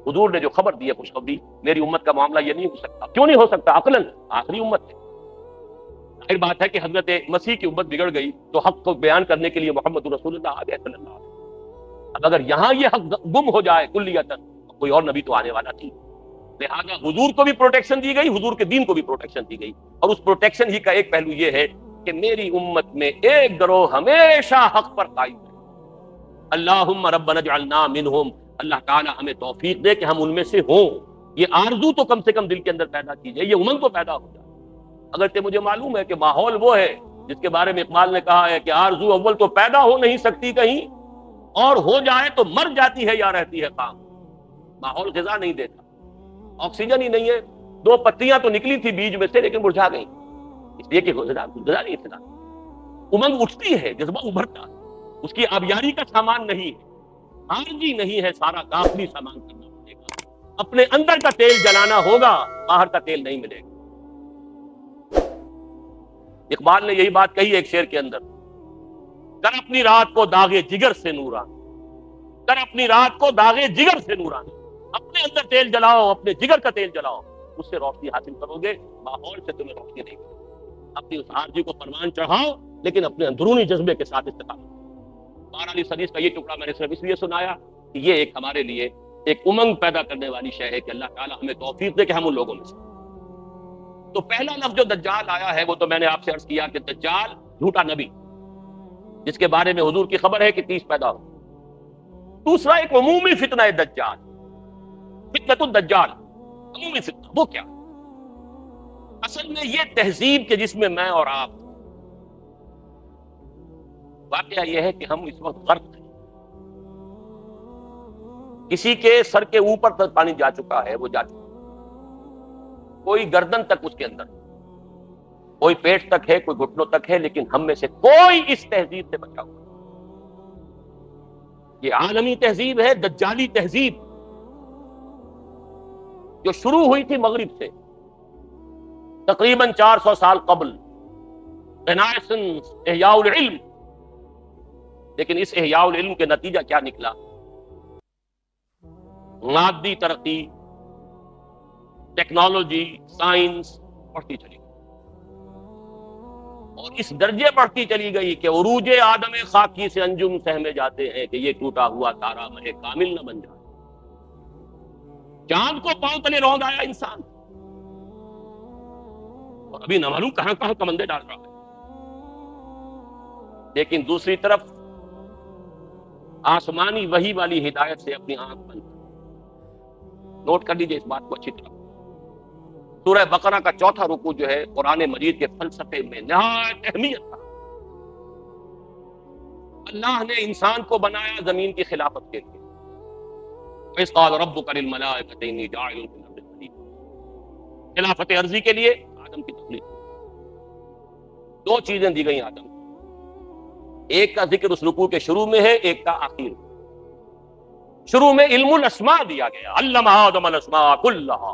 حضور نے جو خبر دی ہے، خوشخبری، میری امت کا معاملہ یہ نہیں ہو سکتا۔ کیوں نہیں ہو سکتا؟ عقلاً آخری امت ہے، ظاہر بات ہے کہ حضرت مسیح کی امت بگڑ گئی تو حق کو بیان کرنے کے لیے محمد رسول اللہ آ گئے صلی اللہ علیہ وسلم۔ اب اگر یہاں یہ حق گم ہو جائے کلیتاً، کوئی اور نبی تو آنے والا تھی، لہٰذا حضور کو بھی پروٹیکشن دی گئی، حضور کے دین کو بھی پروٹیکشن دی گئی، اور اس پروٹیکشن ہی کا ایک پہلو یہ ہے کہ میری امت میں ایک گروہ ہمیشہ حق پر قائم ہے۔ اللہم ربنا اجعلنا منہم، اللہ تعالیٰ ہمیں توفیق دے کہ ہم ان میں سے ہوں۔ یہ آرزو تو کم سے کم دل کے اندر پیدا کیجئے، یہ امنگ تو پیدا ہو جائے۔ اگرچہ مجھے معلوم ہے کہ ماحول وہ ہے جس کے بارے میں اقبال نے کہا ہے کہ آرزو اول تو پیدا ہو نہیں سکتی کہیں، اور ہو جائے تو مر جاتی ہے یا رہتی ہے خام۔ ماحول غذا نہیں دیتا، آکسیجن ہی نہیں ہے، 2 پتیاں تو نکلی تھی بیج میں سے لیکن مرجھا گئی، اس لیے کہ غذا نہیں ہے۔ امنگ اٹھتی ہے، جذبہ ابھرتا ہے، اس کی آبیاری کا سامان نہیں ہے، خارجی نہیں ہے، سارا داخلی سامان کرنا پڑے گا، اپنے اندر کا تیل جلانا ہوگا، باہر کا تیل نہیں ملے گا۔ اقبال نے یہی بات کہی ایک شعر کے اندر، کر اپنی رات کو داغے جگر سے نوران، کر اپنی رات کو داغے جگر سے نوران، اپنے اندر تیل جلاؤ، اپنے جگر کا تیل جلاؤ، اس سے روشنی حاصل کرو گے، ماحول سے تمہیں روشنی نہیں ملے گی۔ اپنی اس آرزو کو فرمان چڑھاؤ، لیکن اپنے اندرونی جذبے کے ساتھ استقامت۔ 12 حدیث کا یہ ٹکڑا میں نے صرف اس لیے سنایا کہ یہ ایک ہمارے لیے ایک امنگ پیدا کرنے والی شے ہے کہ اللہ تعالیٰ ہمیں توفیق دے کہ ہم ان لوگوں میں سے۔ تو پہلا لفظ جو دجال آیا ہے وہ تو میں نے آپ سے عرض کیا کہ دجال جھوٹا نبی، جس کے بارے میں حضور کی خبر ہے کہ 30 پیدا ہو۔ دوسرا ایک عمومی فتنہ ہے دجال، فتنۃ الدجال، عمومی فتنہ۔ وہ کیا؟ اصل میں یہ تہذیب کے جس میں میں اور آپ، واقعہ یہ ہے کہ ہم اس وقت غرق ہیں، کسی کے سر کے اوپر تک پانی جا چکا ہے، وہ جا چکا، کوئی گردن تک اس کے اندر، کوئی پیٹ تک ہے، کوئی گھٹنوں تک ہے، لیکن ہم میں سے کوئی اس تہذیب سے بچا ہوا۔ یہ عالمی تہذیب ہے، دجالی تہذیب، جو شروع ہوئی تھی مغرب سے تقریباً 400 سال قبل، رینائسنس، احیاء العلم۔ لیکن اس احیاء العلم کے نتیجہ کیا نکلا؟ مادی ترقی، ٹیکنالوجی، سائنس بڑھتی چلی گئی، اور اس درجے بڑھتی چلی گئی کہ عروج آدم خاکی سے انجم سہمے جاتے ہیں کہ یہ ٹوٹا ہوا تارا مہ کامل نہ بن جائے۔ چاند کو پاؤں تلے روند آیا انسان، اور ابھی نہ معلوم کہاں کہاں کمندے ڈال رہا ہے۔ لیکن دوسری طرف آسمانی وحی والی ہدایت سے اپنی آنکھ بند، نوٹ کر لیجئے اس بات کو اچھی طرح۔ سورہ بقرہ کا 4تھا رکوع جو ہے قرآن مجید کے فلسفے میں نہایت اہمیت تھا۔ اللہ نے انسان کو بنایا زمین کی خلافت کے لیے، وَإِذْ قَالَ رَبُّكَ لِلْمَلَائِكَةِ إِنِّي جَاعِلٌ فِي الْأَرْضِ خَلِيفَةً، خلافت عرضی کے لیے آدم کی تخلیق۔ 2 چیزیں دی گئی آدم، ایک کا ذکر اس رکوع کے شروع میں ہے، ایک کا آخر۔ شروع میں علم الاسماء دیا گیا، علم آدم الاسماء كلها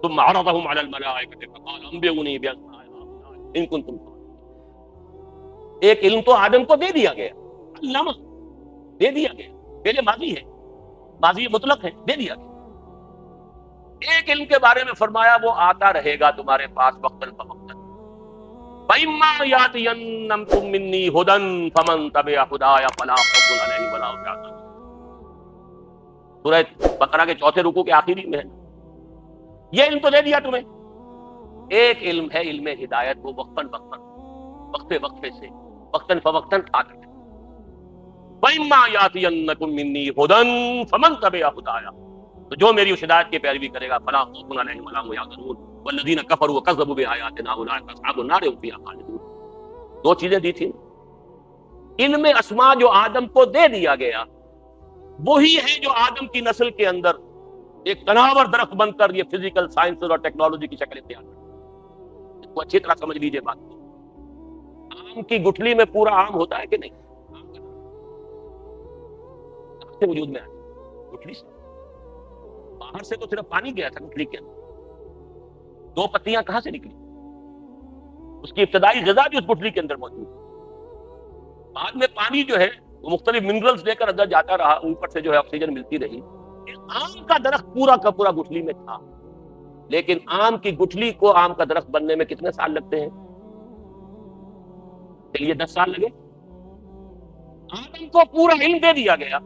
ثم عرضهم على الملائكة فقال انبئوني باسماء هؤلاء ان كنتم صادقين۔ ایک علم تو آدم کو دے دیا گیا، علامہ دے دیا گیا، پہلے ماضی ہے، ماضی مطلق ہے، دے دیا گیا۔ ایک علم کے بارے میں فرمایا وہ آتا رہے گا تمہارے پاس وقتاً فوقتاً، فَإِمَّا يَأْتِيَنَّكُم مِّنِّي هُدًى فَمَن تَبِعَ هُدَايَ فَلَا خَوْفٌ عَلَيْهِمْ وَلَا هُمْ يَحْزَنُونَ۔ سورہ بقرہ کے 4تھے رکوع کے آخری میں ہے، یہ علم تو دے دیا تمہیں۔ ایک علم ہے علم ہدایت، وہ وقتاً وقتاً، وقفے وقفے سے، وقتاً فوقتاً آتا ہے۔ وَإِمَّا يَأْتِيَنَّكُم مِّنِّي هُدًى فَمَن تَبِعَ هُدَايَ، تو جو میری اس ہدایت کی پیروی کرے گا فَلَا خَوْفٌ عَلَيْهِمْ وَلَا هُمْ يَحْزَنُونَ وَالَّذِينَ كَفَرُوا وَكَذَّبُوا بِآيَاتِنَا أُولَٰئِكَ أَصْحَابُ النَّارِ هُمْ فِيهَا خَالِدُونَ۔ 2 چیزیں دی تھیں، علم اسماء جو آدم کو دے دیا گیا، وہی ہے جو آدم کی نسل کے اندر ایک تناور درخت بن کر یہ فزیکل سائنسز اور ٹیکنالوجی کی شکل اختیار کرتا ہے۔ وہ اچھی طرح سمجھ لیجئے بات کو. آم کی گٹھلی میں پورا آم ہوتا ہے کہ نہیں؟ آم کا کہاں سے وجود میں آیا؟ گٹھلی سے. باہر سے تو صرف پانی گیا تھا گٹھلی کے اندر. 2 پتیاں کہاں سے نکلی؟ اس کی ابتدائی غذا بھی اس گٹھلی کے اندر موجود ہے. بعد میں پانی جو ہے وہ مختلف منرلز لے کر اندر جاتا رہا, اوپر سے جو ہے آکسیجن ملتی رہی. آم کا درخت پورا کا پورا گٹھلی میں تھا, لیکن آم کی گٹھلی کو آم کا درخت بننے میں کتنے سال لگتے ہیں؟ چلیے 10 سال لگے. آدم کو پورا علم دے دیا گیا.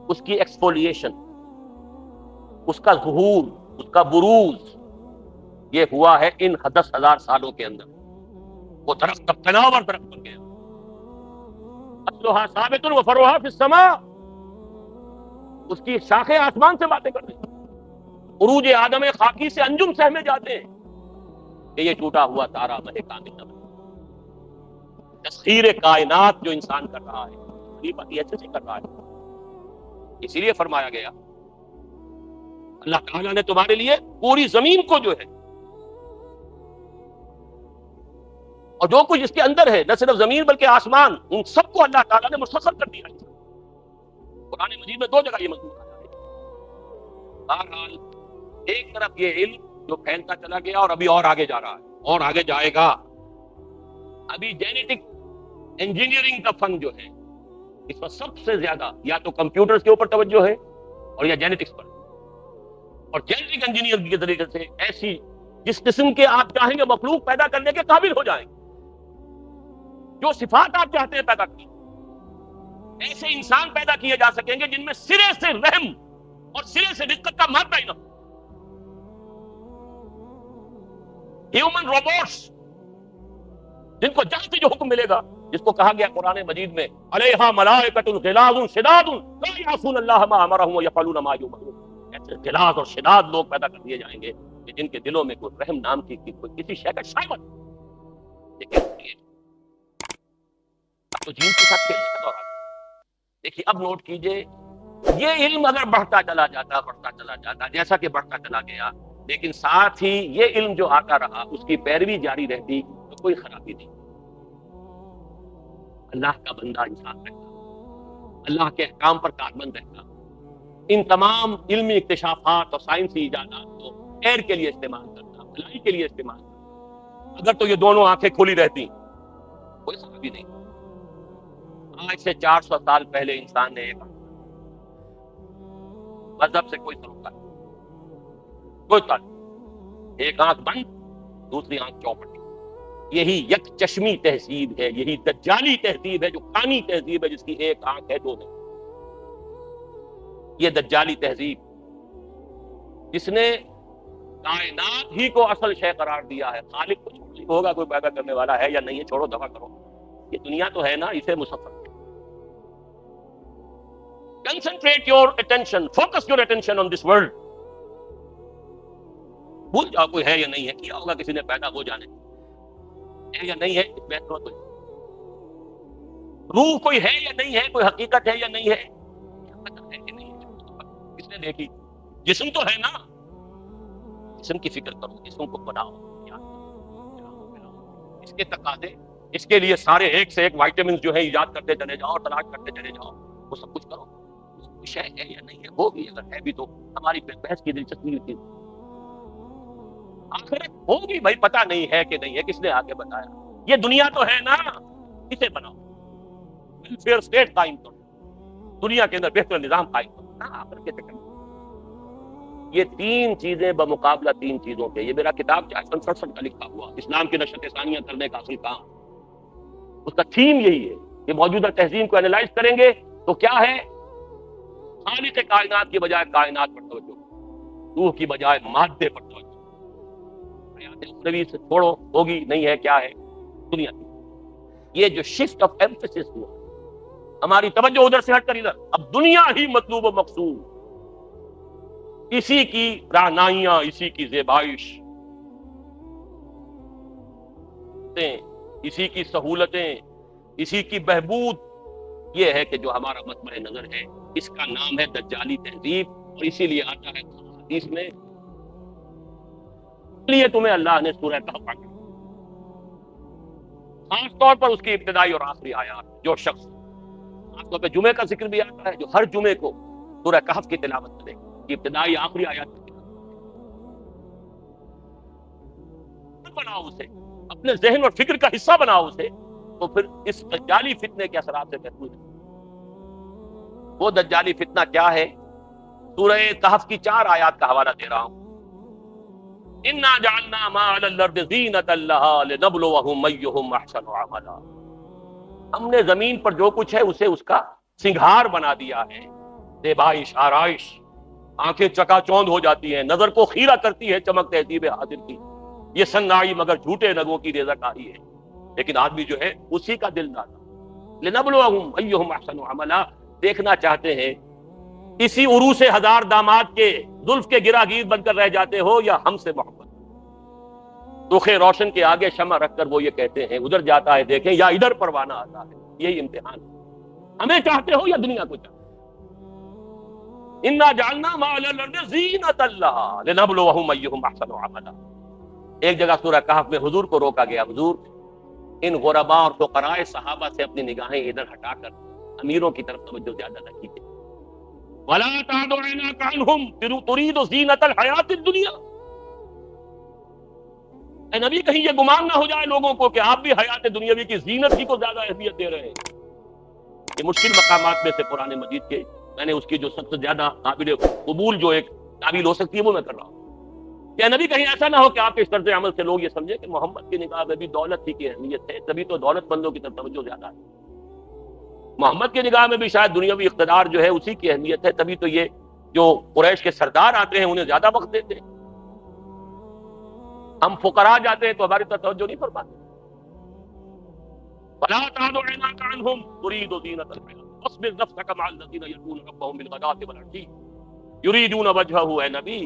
اس کی ایکسفولیشن, اس کا ظہور, اس کا بروز یہ ہوا ہے ان 10,000 سالوں کے اندر. وہ درخت اب تناور درخت بن گیا. اصلھا ثابت و فروعھا فی السماء. اس کی شاخیں آسمان سے باتیں کر رہی ہیں. عروج آدم خاکی سے انجم سہمے جاتے ہیں کہ یہ ٹوٹا ہوا تارا مہ کامل نہ بنے. تسخیر کائنات جو انسان کر رہا ہے یہ بات ایسے سے کر رہا ہے. اسی لیے فرمایا گیا اللہ تعالیٰ نے تمہارے لیے پوری زمین کو جو ہے اور جو کچھ اس کے اندر ہے, نہ صرف زمین بلکہ آسمان, ان سب کو اللہ تعالیٰ نے مسخر کر دیا. قرآن مجید میں 2 جگہ یہ مضمون آیا ہے. بہرحال ایک طرف یہ علم جو پھیلتا چلا گیا اور ابھی اور آگے جا رہا ہے اور آگے جائے گا. ابھی جینیٹک انجینئرنگ کا فن جو ہے اس پر سب سے زیادہ یا تو کمپیوٹرز کے اوپر توجہ ہے اور یا جینیٹکس پر. اور جینیٹک انجینئرنگ کے طریقے سے ایسی جس قسم کے آپ چاہیں گے مخلوق پیدا کرنے کے قابل ہو جائیں, جو صفات آپ چاہتے ہیں پیدا کریں, ایسے انسان پیدا کیے جا سکیں گے جن میں سرے سے رحم اور سرے سے رقت کا مادہ ہی نہ ہو. ہیومن روبوٹس جن کو جہاں سے جو حکم ملے گا, جس کو کہا گیا قرآن مجید میں علیہا ملائکۃ غلاظ شداد لا یعصون اللہ ما امرهم ویفعلون ما یؤمرون. ایسے غلاظ اور شداد لوگ پیدا کر دیے جائیں گے کہ جن کے دلوں میں کوئی رحم نام کی کوئی کسی شے کا شائبہ نہیں. تو جین کے ساتھ کھیلنے کا دور آ گیا. دیکھیے اب نوٹ کیجئے, یہ علم اگر بڑھتا چلا جاتا جیسا کہ بڑھتا چلا گیا, لیکن ساتھ ہی یہ علم جو آتا رہا اس کی پیروی جاری رہتی تو کوئی خرابی نہیں. اللہ کا بندہ انسان رہتا, اللہ کے احکام پر کاربند رہتا, ان تمام علمی اکتشافات اور سائنسی ایجادات کو خیر کے لیے استعمال کرتا, بھلائی کے لیے استعمال کرتا. اگر تو یہ دونوں آنکھیں کھلی رہتی کوئی خرابی نہیں. آج سے 400 سال پہلے انسان نے ایک مذہب سے کوئی تعلق نہیں, کوئی تعلق. ایک آنکھ بند, دوسری آنکھ چوپٹ. یہی یک چشمی تہذیب ہے, یہی دجالی تہذیب ہے جو کانی تہذیب ہے, جس کی ایک آنکھ ہے 2 نہیں. یہ دجالی تہذیب جس نے کائنات ہی کو اصل شے قرار دیا ہے. خالق کچھ ہوگا, کوئی پیدا کرنے والا ہے یا نہیں ہے, چھوڑو دفع کرو. یہ دنیا تو ہے نا, اسے مسخر. Concentrate your attention, focus your attention on this world. بھول جاؤ کوئی ہے یا نہیں ہے, کیا ہوگا کسی نے پیدا, ہو جانے ہے یا نہیں ہے, کوئی روح کوئی ہے یا نہیں ہے, کوئی حقیقت ہے یا نہیں ہے, ہے کہ نہیں ہے, کس نے دیکھی. جسم تو ہے نا, جسم کی فکر کرو, جسم کو بناؤ, اس کے تقاضے, اس کے لیے سارے ایک سے ایک وائٹامنز جو ہے ایجاد کرتے چلے جاؤ, تلاش کرتے چلے جاؤ, وہ سب کچھ کرو. شے ہے یا نہیں ہے, ہوگی, اگر ہے بھی تو ہماری بحث کی دلچسپی تھی. آخرت ہوگی بھائی, پتہ نہیں ہے کہ نہیں ہے, کس نے آگے بتایا. یہ دنیا تو ہے نا, اسے بناؤ, ویلفیئر اسٹیٹ قائم کرو, دنیا کے اندر بہتر نظام قائم کرو. آخر کے چکر یہ 3 چیزیں بمقابلہ 3 چیزوں کے, یہ میرا کتاب 467 کا لکھا ہوا اسلام کی نشت ثانیہ کرنے کا اصل کام, اس کا تھیم یہی ہے کہ موجودہ تہذیب کو انالائز کریں گے تو کیا ہے, خالق کائنات کی بجائے کائنات پر توجہ, روح کی بجائے مادے پر توجہ. حیات اخروی سے چھوڑو, ہوگی نہیں ہے, کیا ہے دنیا کی. یہ جو شفٹ آف ایمفیسس ہوا, ہماری توجہ ادھر سے ہٹ کر ادھر, اب دنیا ہی مطلوب و مقصود, اسی کی رہنائیاں, اسی کی زیبائش, اسی کی سہولتیں, اسی کی بہبود, یہ ہے کہ جو ہمارا مطمع نظر ہے. اس کا نام ہے دجالی تہذیب, اور اسی لیے آتا ہے حدیث میں لیے تمہیں اللہ نے سورہ کہف پڑھا، خاص طور پر اس کی ابتدائی اور آخری آیات. جو شخص خاص طور پہ جمعے کا ذکر بھی آتا ہے، جو ہر جمعے کو سورہ کہف کی تلاوت کرے، ابتدائی آخری آیات کی تلاوت بناؤ اسے، اپنے ذہن اور فکر کا حصہ بناؤ اسے، تو پھر اس دجالی فتنے کے اثرات سے محفوظ ہے. وہ دجالی فتنہ کیا ہے؟ سورہ کہف کی 4 آیات کا حوالہ دے رہا ہوں. اِنَّا جَعَلْنَا مَا عَلَى الْأَرْضِ زِینَةً لَهَا لِنَبْلُوَهُمْ أَيُّهُمْ أَحْسَنُ عَمَلًا. ہم نے زمین پر جو کچھ ہے اسے اس کا سنگھار بنا دیا ہے، زیبائش آرائش، آنکھیں چکا چوند ہو جاتی ہیں، نظر کو خیرہ کرتی ہے چمک تہذیب حاضر کی. یہ صناعی مگر جھوٹے رنگوں کی ریزہ کاری ہے، لیکن آدمی جو ہے اسی کا دل دادا. لِنَبْلُوَهُمْ أَيُّهُمْ أَحْسَنُ عَمَلًا، دیکھنا چاہتے ہیں اسی عروس ہزار داماد کے زلف کے گراگیر بن کر رہ جاتے ہو یا ہم سے محبت. رخ روشن کے آگے شمع رکھ کر وہ یہ کہتے ہیں ادھر جاتا ہے دیکھیں یا ادھر پروانہ آتا ہے. یہی امتحان ہے، ہمیں چاہتے ہو یا دنیا کو چاہتے ہو. اِنَّا جَعَلْنَا مَا عَلَى الْأَرْضِ زِینَةً لَهَا لِنَبْلُوَهُمْ أَيُّهُمْ أَحْسَنُ عَمَلًا. ایک جگہ سورہ کہف میں حضور کو روکا گیا، حضور ان غرباء اور فقراء صحابہ سے اپنی نگاہیں ادھر ہٹا کر امیروں کی طرف توجہ زیادہ نہ کیجیے. وَلَا تَعْدُ عَيْنَاكَ عَنْهُمْ تُرِيدُ زِینَةَ الْحَیَاةِ الدُّنْیَا. اے نبی کہیں یہ گمان نہ ہو جائے لوگوں کو کہ آپ بھی حیات دنیاوی کی زینت ہی کو زیادہ اہمیت دے رہے ہیں. یہ مشکل مقامات میں سے قرآن مجید کے میں نے اس کی جو سب سے زیادہ قابل قبول جو ایک تعبیر ہو سکتی ہے وہ میں کر رہا ہوں. کہ نبی کہیں ایسا نہ ہو کہ آپ کے اس طرز عمل سے لوگ یہ سمجھے کہ محمد کی نگاہ میں بھی دولت ہی کی اہمیت ہے، تبھی تو دولت مندوں کی طرف توجہ زیادہ ہے. محمد کی نگاہ میں بھی شاید دنیاوی اقتدار جو ہے اسی کی اہمیت ہے، تبھی تو یہ جو قریش کے سردار آتے ہیں انہیں زیادہ وقت دیتے ہیں. ہم فقراء جاتے ہیں تو ہماری طرف توجہ نہیں فرماتے. فَلَا تَعْدُ عَيْنَاكَ عَنْهُمْ تُرِيدُ زِینَةَ الْحَیَاةِ وَاصْبِرْ نَفْسَكَ مَعَ الَّذِینَ يَدْعُونَ رَبَّهُمْ بِالْغَدَاةِ وَالْعَشِیِّ یُرِیدُونَ وَجْهَهُ. اے نبی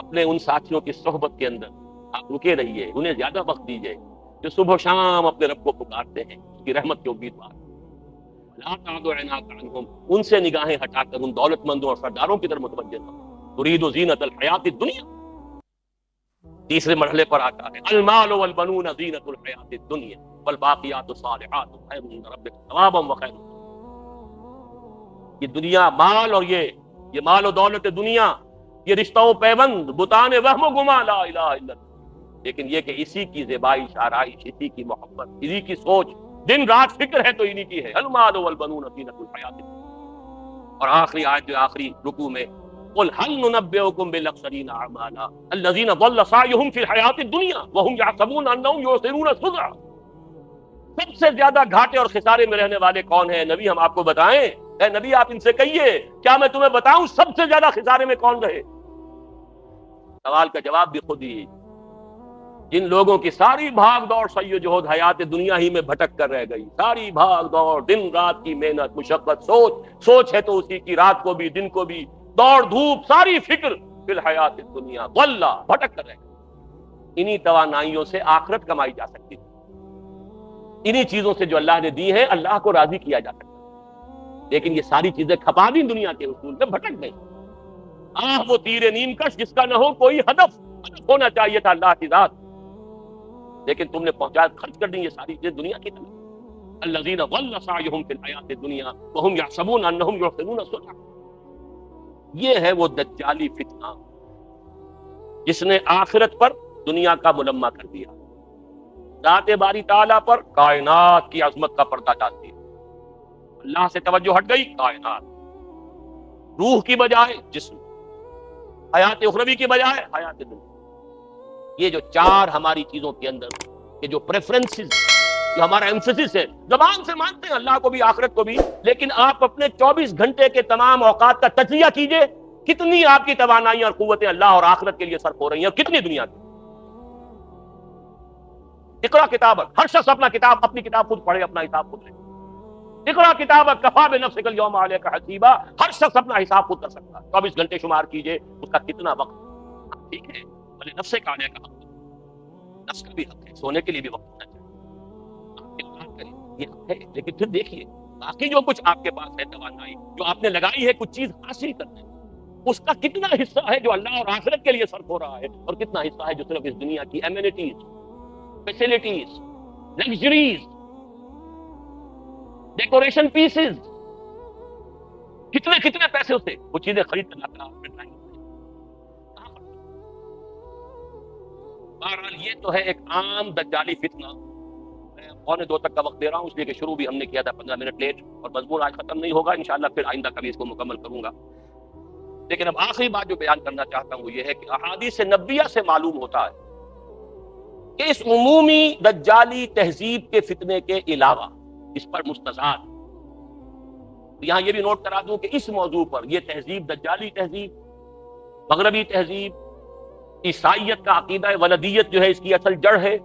اپنے ان ساتھیوں کی صحبت کے اندر آپ رکے رہیے، انہیں زیادہ وقت دیجیے جو صبح و شام اپنے رب کو پکارتے ہیں، اس کی رحمت کی امیدوار. لا تعد عیناک عنہم، ان سے نگاہیں ہٹا کر ان دولت مندوں اور سرداروں کی طرف متوجہ نہ ہو. ترید زینت الحیات الدنیا. تیسرے مرحلے پر آتا ہے المال والبنون زینت الحیات الدنیا والباقیات الصالحات خیر عند ربک ثوابا وخیر. یہ دنیا مال اور یہ مال و دولت دنیا، یہ رشتہ و پیوند، بتان وہم و گما، لا الہ الا اللہ. لیکن یہ کہ اسی کی زیبائش آرائش، اسی کی محبت، اسی کی سوچ، دن رات فکر ہے تو انہی کی ہے. المال والبنون زینت الحیات الدنیا. اور آخری آیت جو آخری رکوع میں قل هل ننبئكم بالاخسرین اعمالا الذین ضل سعیهم فی الحیات الدنیا وهم یحسبون انهم یحسنون صنعا. سب سے زیادہ گھاٹے اور خسارے میں رہنے والے کون ہیں؟ نبی ہم آپ کو بتائیں؟ اے نبی آپ ان سے کہیے کیا میں تمہیں بتاؤں سب سے زیادہ خسارے میں کون رہے؟ سوال کا جواب بھی خود ہی، جن لوگوں کی ساری بھاگ دوڑ سعی و جہد حیات دنیا ہی میں بھٹک کر رہ گئی، ساری بھاگ دوڑ، دن رات کی محنت مشقت، سوچ ہے تو اسی کی، رات کو بھی دن کو بھی، دوڑ دھوپ، ساری فکر فی الحیات الدنیا، واللہ بھٹک کر رہ گئی. انہی توانائیوں سے آخرت کمائی جا سکتی ہے، انہی چیزوں سے جو اللہ نے دی ہے اللہ کو راضی کیا جا سکتا ہے. لیکن یہ ساری چیزیں کھپا دی دنیا کے اصول میں، بھٹک گئی. وہ تیر نیم کش جس کا نہ ہو کوئی ہدف ہونا چاہیے تھا اللہ کی ذات، لیکن تم نے پہنچا خرچ کر دی یہ ساری چیزیں دنیا کی طرف. الذین ضل سعیہم فی الحیات الدنیا وہم یحسبون انہم یحسنون صنعا. یہ ہے وہ دجالی فتنہ جس نے آخرت پر دنیا کا ملمہ کر دیا، ذات باری تعالیٰ پر کائنات کی عظمت کا پردہ ڈال دیا. اللہ سے توجہ ہٹ گئی، کائنات، روح کی بجائے جسم، حیات اخروی کی بجائے حیات دنیا. یہ جو چار ہماری چیزوں کے اندر یہ جو پریفرنسز، جو ہمارا ایمفیسس ہے، زبان سے مانتے ہیں اللہ کو بھی آخرت کو بھی، لیکن آپ اپنے 24 گھنٹے کے تمام اوقات کا تجزیہ کیجئے، کتنی آپ کی توانائی اور قوتیں اللہ اور آخرت کے لیے صرف ہو رہی ہیں اور کتنی دنیا کی. اقرا کتابک، ہر شخص اپنی کتاب خود پڑھے، اپنا حساب خود لے. اقرا کتابک کفا بنفسک اليوم علیک حسیبا. ہر شخص اپنا حساب خود کر سکتا ہے. 24 گھنٹے شمار کیجئے اس کا کتنا وقت. ٹھیک ہے، بھلے نفس کا علیہ کا حق، نفس کا بھی حق ہے، سونے کے لیے بھی وقت ہونا چاہیے، یہ حق ہے. لیکن پھر دیکھیے باقی جو کچھ آپ کے پاس ہے توانائی جو آپ نے لگائی ہے کچھ چیز حاصل کرنے، اس کا کتنا حصہ ہے جو اللہ اور آخرت کے لیے صرف ہو رہا ہے، اور کتنا حصہ ہے جو صرف اس دنیا کی amenities, facilities, luxuries, decoration pieces, کتنے پیسے اسے وہ چیزیں خرید کر لاتا ہے۔ بہرحال یہ تو ہے ایک عام دجالی فتنہ۔ میں 1:45 تک کا وقت دے رہا ہوں، اس لیے کہ شروع بھی ہم نے کیا تھا 15 منٹ لیٹ، اور مضمون آج ختم نہیں ہوگا، انشاءاللہ پھر آئندہ کبھی اس کو مکمل کروں گا۔ لیکن اب آخری بات جو بیان کرنا چاہتا ہوں وہ یہ ہے کہ احادیث نبویہ سے معلوم ہوتا ہے کہ اس عمومی دجالی تہذیب کے فتنے کے علاوہ اس پر مستضاد، یہاں یہ بھی نوٹ کرا دوں کہ اس موضوع پر یہ تہذیب، دجالی تہذیب، مغربی تہذیب، عیسائیت کا عقیدہ ولدیت جو ہے اس کی اصل جڑ ہے،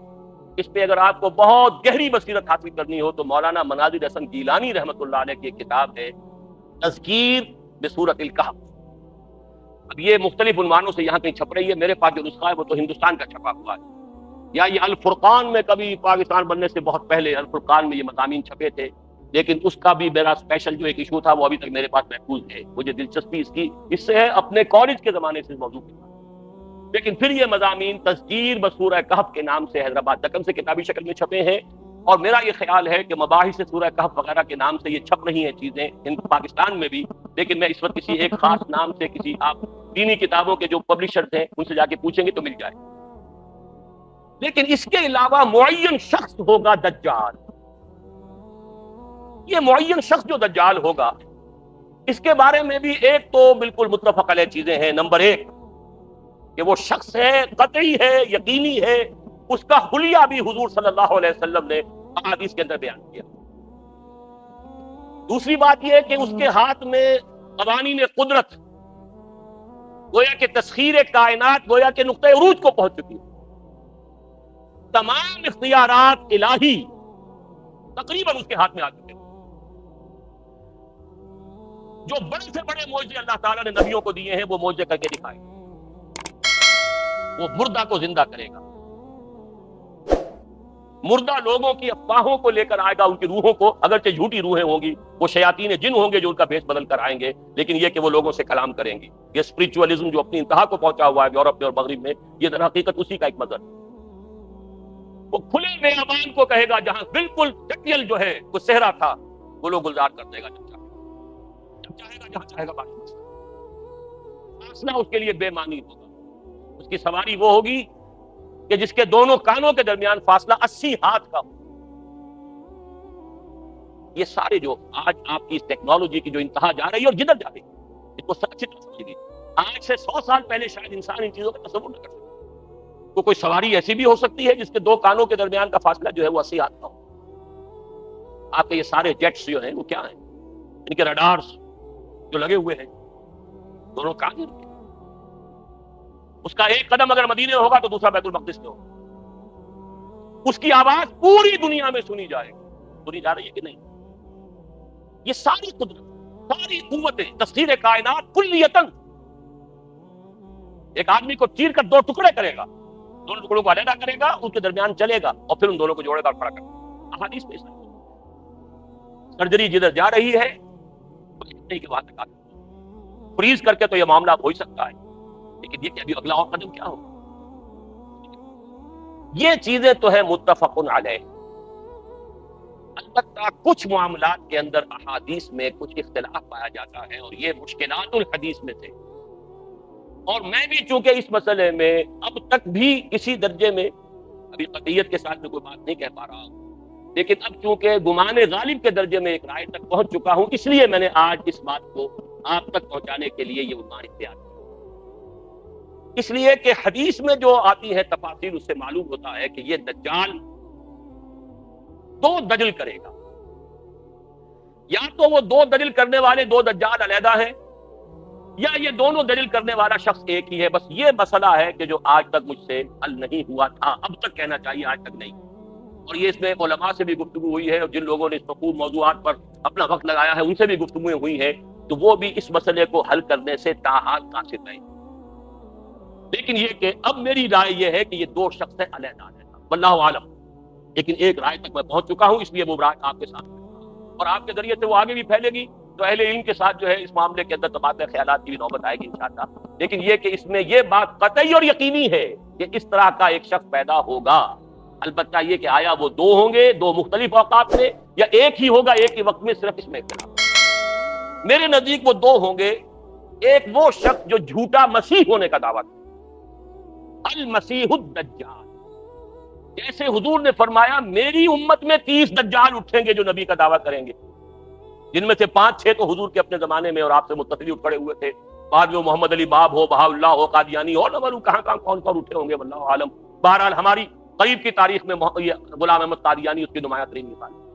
اس پہ اگر آپ کو بہت گہری بصیرت حاصل کرنی ہو تو مولانا مناظر حسن گیلانی رحمۃ اللہ علیہ کی ایک کتاب ہے تذکیر بسورۃ الکہف۔ اب یہ مختلف عنوانوں سے یہاں کہیں چھپ رہی ہے، میرے پاس جو نسخہ ہے وہ تو ہندوستان کا چھپا ہوا ہے، یا یہ الفرقان میں کبھی پاکستان بننے سے بہت پہلے الفرقان میں یہ مضامین چھپے تھے، لیکن اس کا بھی میرا اسپیشل جو ایک ایشو تھا وہ ابھی تک میرے پاس محفوظ ہے۔ مجھے دلچسپی اس کی اس سے ہے اپنے کالج کے زمانے سے موضوع کے ساتھ، لیکن پھر یہ مضامین تذکیر بسورہ کہف کے نام سے حیدرآباد دکن سے کتابی شکل میں چھپے ہیں، اور میرا یہ خیال ہے کہ مباحث سورہ کہف وغیرہ کے نام سے یہ چھپ رہی ہیں چیزیں پاکستان میں بھی، لیکن میں اس وقت کسی ایک خاص نام سے کسی آپ دینی کتابوں کے جو پبلشرز ہیں ان سے جا کے پوچھیں گے تو مل جائے۔ لیکن اس کے علاوہ معین شخص ہوگا دجال، یہ معین شخص جو دجال ہوگا اس کے بارے میں بھی ایک تو بالکل متفق علیہ چیزیں ہیں۔ نمبر 1 کہ وہ شخص ہے، قطعی ہے، یقینی ہے، اس کا حلیہ بھی حضور صلی اللہ علیہ وسلم نے احادیث کے اندر بیان کیا۔ دوسری بات یہ ہے کہ اس کے ہاتھ میں قوانین قدرت، گویا کہ تسخیر کائنات گویا کہ نقطہ عروج کو پہنچ چکی ہے، تمام اختیارات الہی تقریباً اس کے ہاتھ میں آ چکے ہیں۔ جو بڑے سے بڑے معجزے اللہ تعالیٰ نے نبیوں کو دیے ہیں وہ معجزے کر کے دکھائے، وہ مردہ کو زندہ کرے گا، مردہ لوگوں کی افواہوں کو لے کر آئے گا، ان کی روحوں کو، اگرچہ جھوٹی روحیں ہوں گی، وہ شیاطین جن ہوں گے جو ان کا بھیس بدل کر آئیں گے، لیکن یہ کہ وہ لوگوں سے کلام کریں گی۔ یہ اسپرچولیزم جو اپنی انتہا کو پہنچا ہوا ہے یورپ میں اور مغرب میں، یہ در حقیقت اسی کا ایک مظہر ہے۔ وہ کھلے بیابان کو کہے گا جہاں بالکل ٹکیل جو ہے وہ صحرا تھا، وہ لوگ گلزار کر دے گا جب چاہے گا، جہاں چاہے گا بات۔ فاصلہ اس کے لیے بے معنی ہوگا، اس کی سواری وہ ہوگی کہ جس کے دونوں کانوں کے درمیان فاصلہ 80 ہاتھ کا ہو۔ یہ سارے جو آج آپ کی اس ٹیکنالوجی کی جو انتہا جا رہی ہے اور جدھر جا رہی ہے، اس کو اچھی طرح سمجھیے۔ آج سے 100 سال پہلے شاید انسان ان چیزوں کا تصور نہ کر سکتا۔ تو کوئی سواری ایسی بھی ہو سکتی ہے جس کے دو کانوں کے درمیان کا فاصلہ جو ہے وہ 80 ہاتھ کا ہو۔ آپ کے یہ سارے جیٹس جو ہیں وہ کیا ہیں؟ ان کے رڈارز جو لگے ہوئے ہیں دونوں کان ہیں، اس کا ایک قدم اگر مدینے ہوگا تو دوسرا بیت المقدس میں ہوگا، اس کی آواز پوری دنیا میں سنی جائے گی۔ سنی جا رہی ہے کہ نہیں؟ یہ ساری قدرت، ساری قوتیں، تسخیر کائنات کلیتاً ایک آدمی کو چیر کر 2 ٹکڑے کرے گا، دونوں ٹکڑوں کو علیحدہ کرے گا، ان کے درمیان چلے گا اور پھر ان دونوں کو جوڑے گا اور کھڑا کرے گا۔ احادیث میں سرجری جدھر جا رہی ہے نہیں کہ وہاں تک فریز کر کے تو یہ معاملہ ہو ہی سکتا ہے، لیکن یہ کہ ابھی اگلا اور قدم کیا ہوگا؟ یہ چیزیں تو ہے متفق علیہ۔ البتہ کچھ معاملات کے اندر احادیث میں کچھ اختلاف پایا جاتا ہے، اور یہ مشکلات الحدیث میں تھے، اور میں بھی چونکہ اس مسئلے میں اب تک بھی کسی درجے میں ابھی قطعیت کے ساتھ میں کوئی بات نہیں کہہ پا رہا ہوں، لیکن اب چونکہ گمان غالب کے درجے میں ایک رائے تک پہنچ چکا ہوں، اس لیے میں نے آج اس بات کو آپ تک پہنچانے کے لیے یہ عنوان اختیار کیا۔ اس لیے کہ حدیث میں جو آتی ہے تفاصیل، اس سے معلوم ہوتا ہے کہ یہ دجال 2 دجل کرے گا، یا تو وہ 2 دجل کرنے والے 2 دجال علیحدہ ہیں، یا یہ دونوں دجل کرنے والا شخص ایک ہی ہے۔ بس یہ مسئلہ ہے کہ جو آج تک مجھ سے حل نہیں ہوا تھا، اب تک کہنا چاہیے آج تک نہیں، اور یہ اس میں علماء سے بھی گفتگو ہوئی ہے، اور جن لوگوں نے اس مخصوص موضوعات پر اپنا وقت لگایا ہے ان سے بھی گفتگویں ہوئی ہیں، تو وہ بھی اس مسئلے کو حل کرنے سے تاحال قاصر رہے۔ لیکن یہ کہ اب میری رائے یہ ہے کہ یہ 2 شخص علیحدہ علیحدہ، واللہ عالم، لیکن ایک رائے تک میں پہنچ چکا ہوں، اس لیے وہ رائے آپ کے ساتھ اور آپ کے ذریعے سے وہ آگے بھی پھیلے گی، تو اہل علم کے ساتھ جو ہے اس معاملے کے اندر تبادلہ خیالات کی بھی نوبت آئے گی انشاءاللہ. لیکن یہ کہ اس میں یہ بات قطعی اور یقینی ہے کہ اس طرح کا ایک شخص پیدا ہوگا. البتہ یہ کہ آیا وہ دو ہوں گے دو مختلف اوقات میں یا ایک ہی ہوگا ایک ہی وقت میں، صرف اس میں اختلاف. میرے نزدیک وہ دو ہوں گے. ایک وہ شخص جو جھوٹا مسیح ہونے کا دعویٰ کرے، المسیح الدجال. جیسے حضور نے فرمایا میری امت میں 30 دجال اٹھیں گے جو نبی کا دعویٰ کریں گے، جن میں سے 5-6 تو حضور کے اپنے زمانے میں اور آپ سے متصل اٹھ کھڑے ہوئے تھے. بعد میں محمد علی باب ہو، بہاء اللہ ہو، قادیانی ہو، نہ معلوم کہاں کون اٹھے ہوں گے، واللہ عالم. بہرحال ہماری قریب کی تاریخ میں یہ غلام احمد قادیانی اس کی نمایاں ترین مثال ہے.